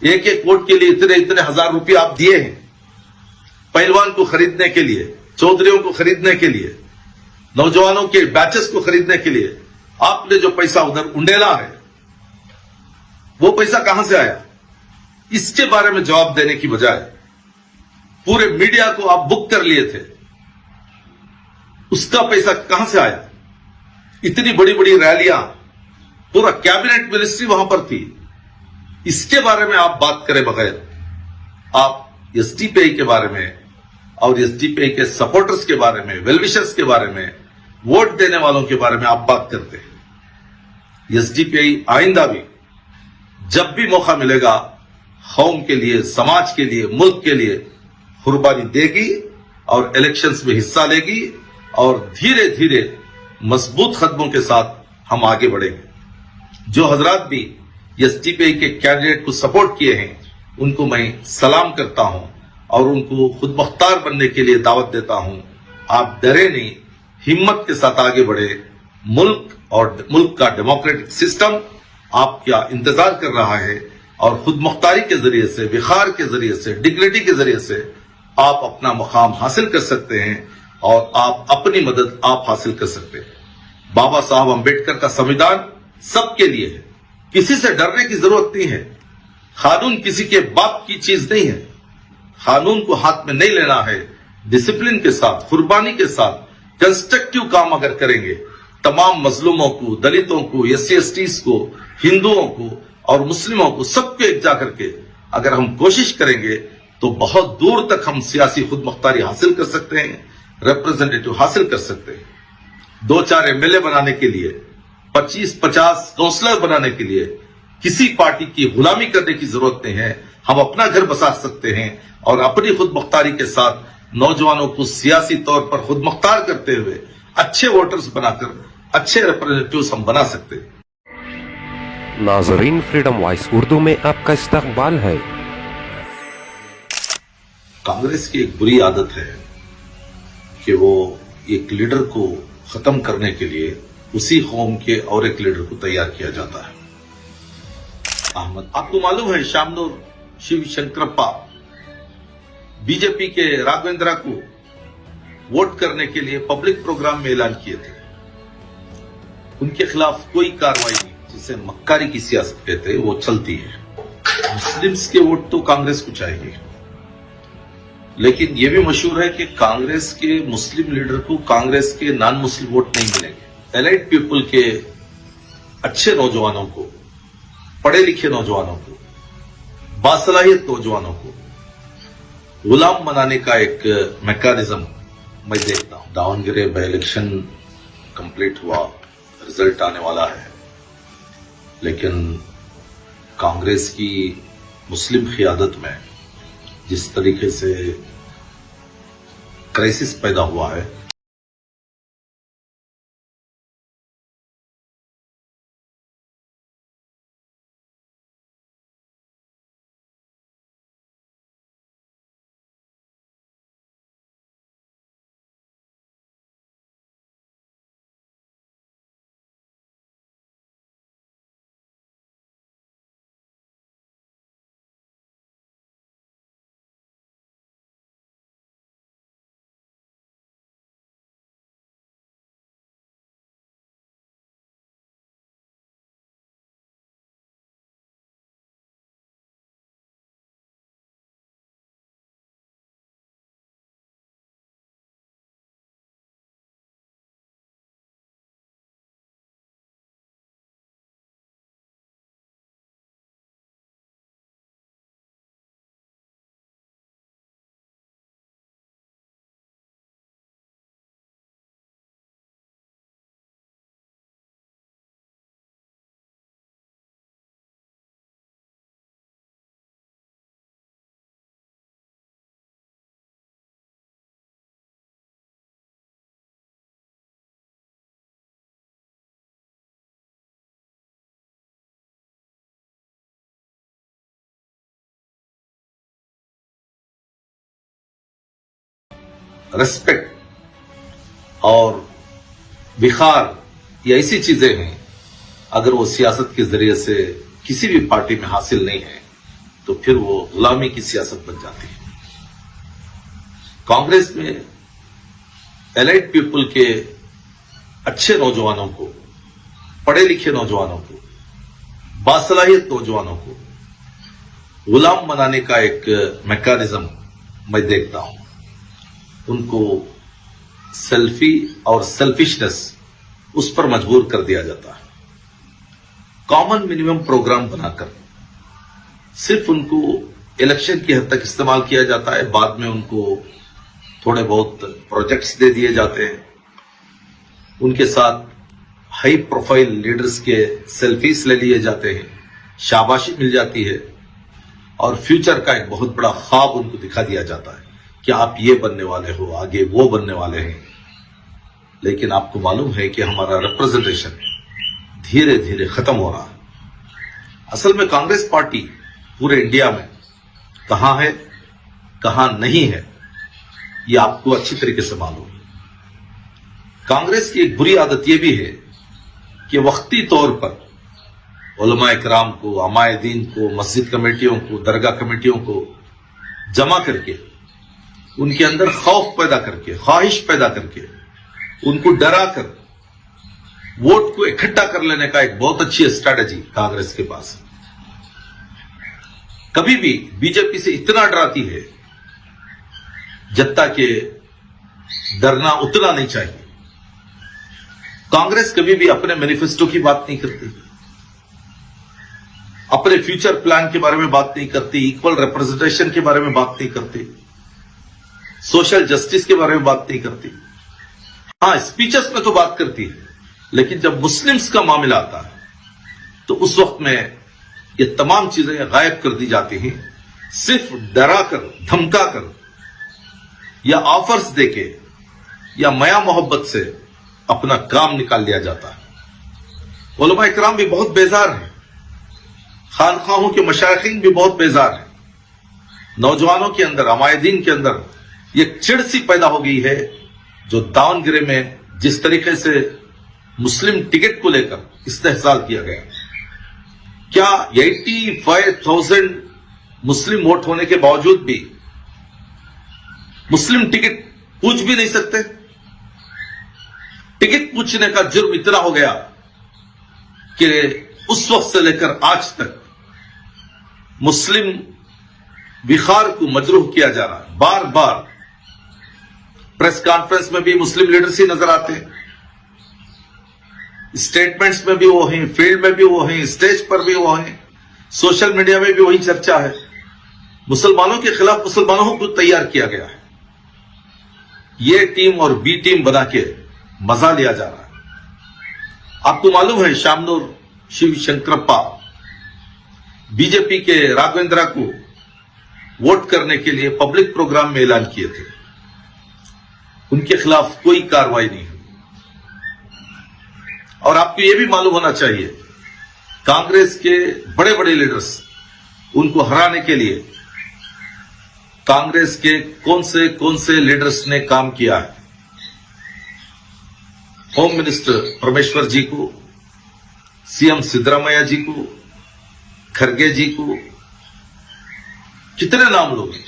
एक एक वोट के लिए इतने इतने हजार रुपये आप दिए हैं, पहलवान को खरीदने के लिए, चौधरियों को खरीदने के लिए, नौजवानों के बैचेस को खरीदने के लिए आपने जो पैसा उधर उंडेला है, वो पैसा कहां से आया? इसके बारे में जवाब देने की बजाय पूरे मीडिया को आप बुक कर लिए थे, उसका पैसा कहां से आया? इतनी बड़ी बड़ी रैलियां, पूरा कैबिनेट मिनिस्ट्री वहां पर थी, इसके बारे में आप बात करे बगैर आप एसडीपीआई के बारे में और एसडीपीआई के सपोर्टर्स के बारे में, वेलविशर्स के बारे में, वोट देने वालों के बारे में आप बात करते हैं। एसडीपीआई आइंदा भी जब भी मौका मिलेगा कौम के लिए, समाज के लिए, मुल्क के लिए कुर्बानी देगी और इलेक्शंस में हिस्सा लेगी और धीरे धीरे मजबूत कदमों के साथ हम आगे बढ़ेंगे। जो हजरात भी एसडीपीआई के कैंडिडेट को सपोर्ट किए हैं उनको मैं सलाम करता हूं और उनको खुद मुख्तार बनने के लिए दावत देता हूं। आप डरे नहीं, हिम्मत के साथ आगे बढ़े। मुल्क और मुल्क का डेमोक्रेटिक सिस्टम आपका इंतजार कर रहा है और खुद मुख्तारी के जरिए से, विखार के जरिए से, डिग्निटी के जरिए से आप अपना मुकाम हासिल कर सकते हैं और आप अपनी मदद आप हासिल कर सकते हैं। बाबा साहब अंबेडकर का संविधान सबके लिए है, किसी से डरने की जरूरत नहीं है। कानून किसी के बाप की चीज नहीं है। कानून को हाथ में नहीं लेना है, डिसिप्लिन के साथ, कुर्बानी के साथ, कंस्ट्रक्टिव काम अगर करेंगे, तमाम मजलूमों को, दलितों को, एससी एसटीज को, हिंदुओं को और मुस्लिमों को सबको एकजा करके अगर हम कोशिश करेंगे तो बहुत दूर तक हम सियासी खुद मुख्तारी हासिल कर सकते हैं, रिप्रेजेंटेटिव हासिल कर सकते हैं। 2-4 एमएलए बनाने के लिए, 25-50 काउंसलर बनाने के लिए किसी पार्टी की गुलामी करने की जरूरत नहीं है। हम अपना घर बसा सकते हैं और अपनी खुद मुख्तारी के साथ नौजवानों को सियासी तौर पर खुद मुख्तार करते हुए अच्छे वोटर्स बनाकर अच्छे रिप्रेजेंटेटिव्स हम बना सकते हैं। नाजरीन, फ्रीडम वॉइस उर्दू में आपका इस्तकबाल है। कांग्रेस की एक बुरी आदत है कि वो एक लीडर को खत्म करने के लिए उसी कौम के और एक लीडर को तैयार किया जाता है। अहमद, आपको मालूम है शामनूर शिव शंकरप्पा बीजेपी के राघवेंद्रा को वोट करने के लिए पब्लिक प्रोग्राम में ऐलान किए थे। उनके खिलाफ कोई कार्रवाई नहीं, जिसे मक्कारी की सियासत कहते हैं, वो चलती है। मुस्लिम्स के वोट तो कांग्रेस को चाहिए, लेकिन यह भी मशहूर है कि कांग्रेस के मुस्लिम लीडर को कांग्रेस के नॉन मुस्लिम वोट नहीं मिलेंगे। एलाइट पीपल के अच्छे नौजवानों को, पढ़े लिखे नौजवानों को, बासलाहियत नौजवानों को गुलाम बनाने का एक मैकेनिज्म मैं देखता हूं। दावनगिरी बाई इलेक्शन कंप्लीट हुआ, रिजल्ट आने वाला है। لیکن کانگریس کی مسلم قیادت میں جس طریقے سے کرائسس پیدا ہوا ہے، ریسپیکٹ اور وقار یہ ایسی چیزیں ہیں، اگر وہ سیاست کے ذریعے سے کسی بھی پارٹی میں حاصل نہیں ہے تو پھر وہ غلامی کی سیاست بن جاتی ہے۔ کانگریس میں ایلائٹ پیپل کے اچھے نوجوانوں کو، پڑھے لکھے نوجوانوں کو، باصلاحیت نوجوانوں کو غلام بنانے کا ایک میکانزم میں دیکھتا ہوں۔ ان کو سیلفی اور سیلفشنس اس پر مجبور کر دیا جاتا ہے۔ کامن منیمم پروگرام بنا کر صرف ان کو الیکشن کی حد تک استعمال کیا جاتا ہے، بعد میں ان کو تھوڑے بہت پروجیکٹس دے دیے جاتے ہیں، ان کے ساتھ ہائی پروفائل لیڈرز کے سیلفیز لے لیے جاتے ہیں، شاباشی مل جاتی ہے، اور فیوچر کا ایک بہت بڑا خواب ان کو دکھا دیا جاتا ہے کہ آپ یہ بننے والے ہو، آگے وہ بننے والے ہیں۔ لیکن آپ کو معلوم ہے کہ ہمارا ریپرزنٹیشن دھیرے دھیرے ختم ہو رہا ہے۔ اصل میں کانگریس پارٹی پورے انڈیا میں کہاں ہے، کہاں نہیں ہے، یہ آپ کو اچھی طریقے سے معلوم ہے۔ کانگریس کی ایک بری عادت یہ بھی ہے کہ وقتی طور پر علماء اکرام کو، عمائے دین کو، مسجد کمیٹیوں کو، درگاہ کمیٹیوں کو جمع کر کے ان کے اندر خوف پیدا کر کے، خواہش پیدا کر کے، ان کو ڈرا کر ووٹ کو اکٹھا کر لینے کا ایک بہت اچھی اسٹریٹجی کانگریس کے پاس ہے۔ کبھی بھی بی جے پی سے اتنا ڈراتی ہے جتنا کہ ڈرنا اتنا نہیں چاہیے۔ کانگریس کبھی بھی اپنے مینیفیسٹو کی بات نہیں کرتی، اپنے فیوچر پلان کے بارے میں بات نہیں کرتی، ایکول ریپرزنٹیشن کے بارے میں بات نہیں کرتی، سوشل جسٹس کے بارے میں بات نہیں کرتی۔ ہاں، اسپیچز میں تو بات کرتی ہے، لیکن جب مسلمز کا معاملہ آتا ہے تو اس وقت میں یہ تمام چیزیں غائب کر دی جاتی ہیں، صرف ڈرا کر، دھمکا کر، یا آفرز دے کے، یا میاں محبت سے اپنا کام نکال لیا جاتا ہے۔ علماء اکرام بھی بہت بیزار ہیں، خانخواہوں کے مشائخین بھی بہت بیزار ہیں، نوجوانوں کے اندر، عمائے دین کے اندر یہ چڑ سی پیدا ہو گئی ہے، جو داون گرے میں جس طریقے سے مسلم ٹکٹ کو لے کر استحصال کیا گیا۔ کیا 85,000 مسلم ووٹ ہونے کے باوجود بھی مسلم ٹکٹ پوچھ بھی نہیں سکتے؟ ٹکٹ پوچھنے کا جرم اتنا ہو گیا کہ اس وقت سے لے کر آج تک مسلم وقار کو مجروح کیا جا رہا ہے۔ بار بار پریس کانفرنس میں بھی مسلم لیڈرز ہی نظر آتے ہیں، اسٹیٹمنٹس میں بھی وہ ہیں، فیلڈ میں بھی وہ ہیں، اسٹیج پر بھی وہ ہیں، سوشل میڈیا میں بھی وہی چرچا ہے۔ مسلمانوں کے خلاف مسلمانوں کو تیار کیا گیا ہے، یہ ٹیم اور بی ٹیم بنا کے مزہ لیا جا رہا ہے۔ آپ کو معلوم ہے شام نور शिव शंकरप्पा बीजेपी के राघवेंद्रा को वोट करने के लिए पब्लिक प्रोग्राम में ऐलान किए थे, उनके खिलाफ कोई कार्रवाई नहीं हुई। और आपको यह भी मालूम होना चाहिए, कांग्रेस के बड़े बड़े लीडर्स, उनको हराने के लिए कांग्रेस के कौन से लीडर्स ने काम किया है। होम मिनिस्टर परमेश्वर जी को, सीएम सिद्धरामैया जी को, खरगे जी को, कितने नाम लोग हैं।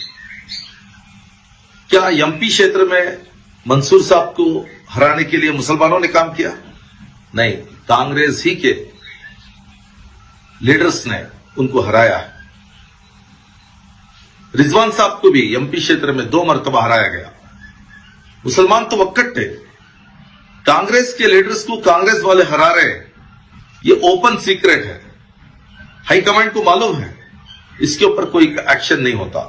क्या एमपी क्षेत्र में मंसूर साहब को हराने के लिए मुसलमानों ने काम किया? नहीं, कांग्रेस ही के लीडर्स ने उनको हराया है। रिजवान साहब को भी एमपी क्षेत्र में 2 मरतबा हराया गया। मुसलमान तो वक्कट थे, कांग्रेस के लीडर्स को कांग्रेस वाले हरा रहे, ये ओपन सीक्रेट है, हाईकमांड को मालूम है, इसके ऊपर कोई एक्शन नहीं होता।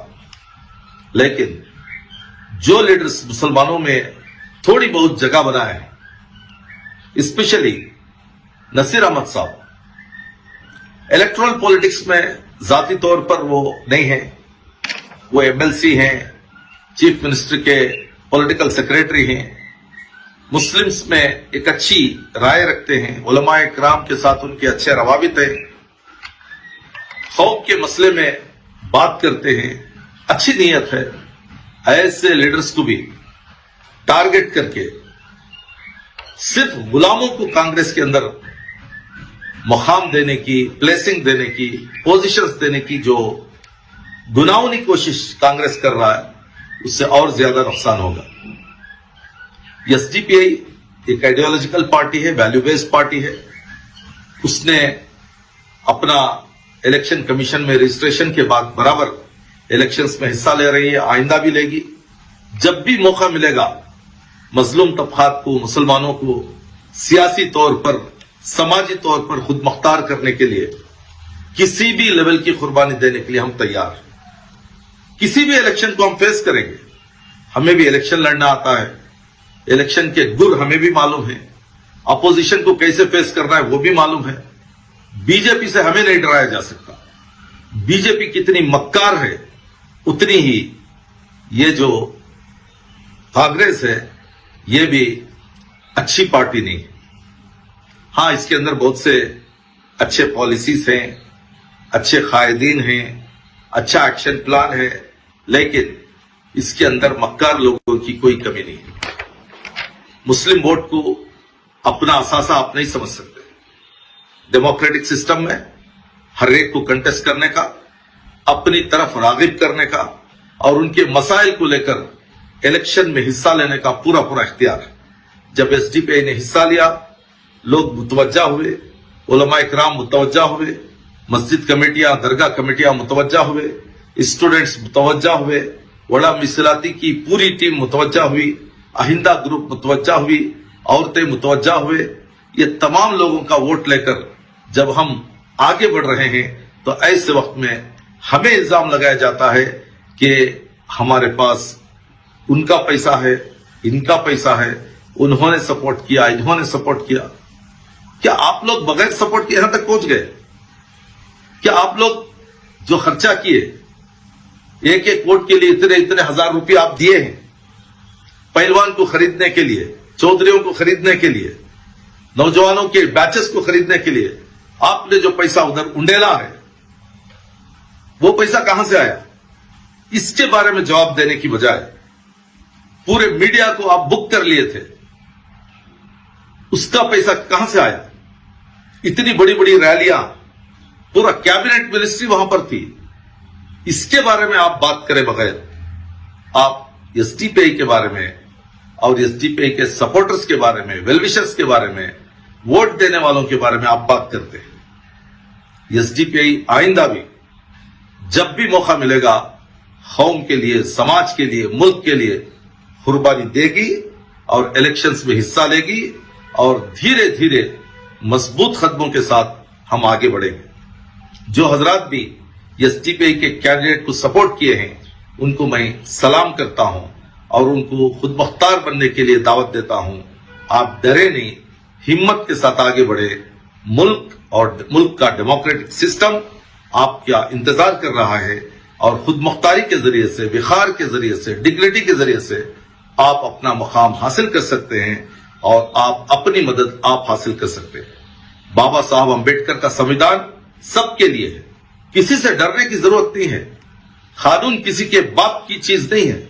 लेकिन जो लीडर्स मुसलमानों में थोड़ी बहुत जगह बनाए, स्पेशली नसीर अहमद साहब, इलेक्टोरल पॉलिटिक्स में जाती तौर पर वो नहीं है, वो एमएलसी हैं, चीफ मिनिस्टर के पॉलिटिकल सेक्रेटरी हैं, मुस्लिम्स में एक अच्छी राय रखते हैं, उलमाए किराम के साथ उनके अच्छे रवाबित हैं, खौफ के मसले में बात करते हैं, अच्छी नीयत है। ऐसे लीडर्स को भी टारगेट करके सिर्फ गुलामों को कांग्रेस के अंदर मुकाम देने की, प्लेसिंग देने की, पोजीशंस देने की जो गुनाहोनी कोशिश कांग्रेस कर रहा है, उससे और ज्यादा नुकसान होगा। एसडीपीआई एक आइडियोलॉजिकल पार्टी है, वैल्यू बेस्ड पार्टी है। उसने अपना इलेक्शन कमीशन में रजिस्ट्रेशन के बाद बराबर इलेक्शंस में हिस्सा ले रही है, आइंदा भी लेगी। जब भी मौका मिलेगा मजलूम तबकात को, मुसलमानों को सियासी तौर पर, समाजी तौर पर खुद मुख्तार करने के लिए किसी भी लेवल की कुर्बानी देने के लिए हम तैयार हैं। किसी भी इलेक्शन को हम फेस करेंगे। हमें भी इलेक्शन लड़ना आता है, इलेक्शन के गुर हमें भी मालूम है, अपोजिशन को कैसे फेस करना है वो भी मालूम है। बीजेपी से हमें नहीं डराया जा सकता। बीजेपी कितनी मक्कार है, उतनी ही ये जो कांग्रेस है ये भी अच्छी पार्टी नहीं है। हां, इसके अंदर बहुत से अच्छे पॉलिसीज हैं, अच्छे कायदीन हैं, अच्छा एक्शन प्लान है, लेकिन इसके अंदर मक्कार लोगों की कोई कमी नहीं है। मुस्लिम वोट को अपना असासा आप नहीं समझ सकते। डेमोक्रेटिक सिस्टम में हर एक को कंटेस्ट करने का, अपनी तरफ रागिब करने का और उनके मसाइल को लेकर इलेक्शन में हिस्सा लेने का पूरा पूरा इख्तियार है। जब एसडीपीआई ने हिस्सा लिया, लोग मुतवज्जा हुए, उलमा इकराम मुतवज्जा हुए, मस्जिद कमेटियां, दरगाह कमेटियां मुतवज्जा हुए, स्टूडेंट्स मुतवज्जा हुए, वड़ा मिसलाती की पूरी टीम मुतवज्जा हुई, अहिंदा ग्रुप मुतवज्जा हुई, औरतें मुतवज्जा हुए। ये तमाम लोगों का वोट लेकर जब हम आगे बढ़ रहे हैं तो ऐसे वक्त में हमें इल्जाम लगाया जाता है कि हमारे पास उनका पैसा है, इनका पैसा है, उन्होंने सपोर्ट किया, इन्होंने सपोर्ट किया। क्या आप लोग बगैर सपोर्ट के यहां तक पहुंच गए? क्या आप लोग जो खर्चा किए, एक एक वोट के लिए इतने इतने हजार रुपये आप दिए हैं, पहलवान को खरीदने के लिए, चौधरियों को खरीदने के लिए, नौजवानों के बैचेस को खरीदने के लिए आपने जो पैसा उधर उंडेला है, वो पैसा कहां से आया? इसके बारे में जवाब देने की बजाय पूरे मीडिया को आप बुक कर लिए थे, उसका पैसा कहां से आया? इतनी बड़ी बड़ी रैलियां, पूरा कैबिनेट मिनिस्ट्री वहां पर थी, इसके बारे में आप बात करें बगैर आप एसडीपीआई के बारे में और एसडीपीआई के सपोर्टर्स के बारे में, वेलविशर्स के बारे में, वोट देने वालों के बारे में आप बात करते हैं। एसडीपीआई आइंदा भी जब भी मौका मिलेगा कौम के लिए, समाज के लिए, मुल्क के लिए कुर्बानी देगी और इलेक्शंस में हिस्सा लेगी और धीरे धीरे मजबूत कदमों के साथ हम आगे बढ़ेंगे। जो हजरात भी एसडीपीआई के कैंडिडेट को सपोर्ट किए हैं उनको मैं सलाम करता हूं और उनको खुद मुख्तार बनने के लिए दावत देता हूं। आप डरे नहीं, हिम्मत के साथ आगे बढ़े, मुल्क और मुल्क का डेमोक्रेटिक सिस्टम आपका इंतजार कर रहा है और खुद मुख्तारी के जरिए से, विखार के जरिए से, डिग्निटी के जरिए से आप अपना मुकाम हासिल कर सकते हैं और आप अपनी मदद आप हासिल कर सकते हैं। बाबा साहब अम्बेडकर का संविधान सबके लिए है, किसी से डरने की जरूरत नहीं है। कानून किसी के बाप की चीज नहीं है,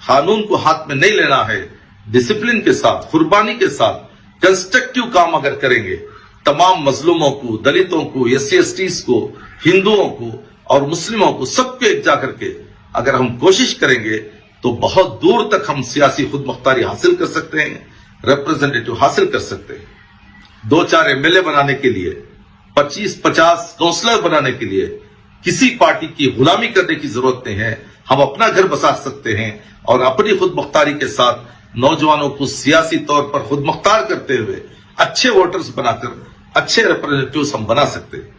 कानून को हाथ में नहीं लेना है। डिसिप्लिन के साथ, कुर्बानी के साथ कंस्ट्रक्टिव काम अगर करेंगे, तमाम मजलूमों को, दलितों को, SC/STs को, हिंदुओं को और मुस्लिमों को सबको एक जा करके अगर हम कोशिश करेंगे तो बहुत दूर तक हम सियासी खुद मुख्तारी हासिल कर सकते हैं, रिप्रेजेंटेटिव हासिल कर सकते हैं। 2-4 MLA बनाने के लिए, 25-50 काउंसलर बनाने के लिए किसी पार्टी की गुलामी करने की जरूरत नहीं है। हम अपना घर बसा सकते हैं और अपनी खुद मुख्तारी के साथ नौजवानों को सियासी तौर पर खुद मुख्तार करते हुए अच्छे वोटर्स बनाकर अच्छे रिप्रेजेंटेटिव्स हम बना सकते हैं।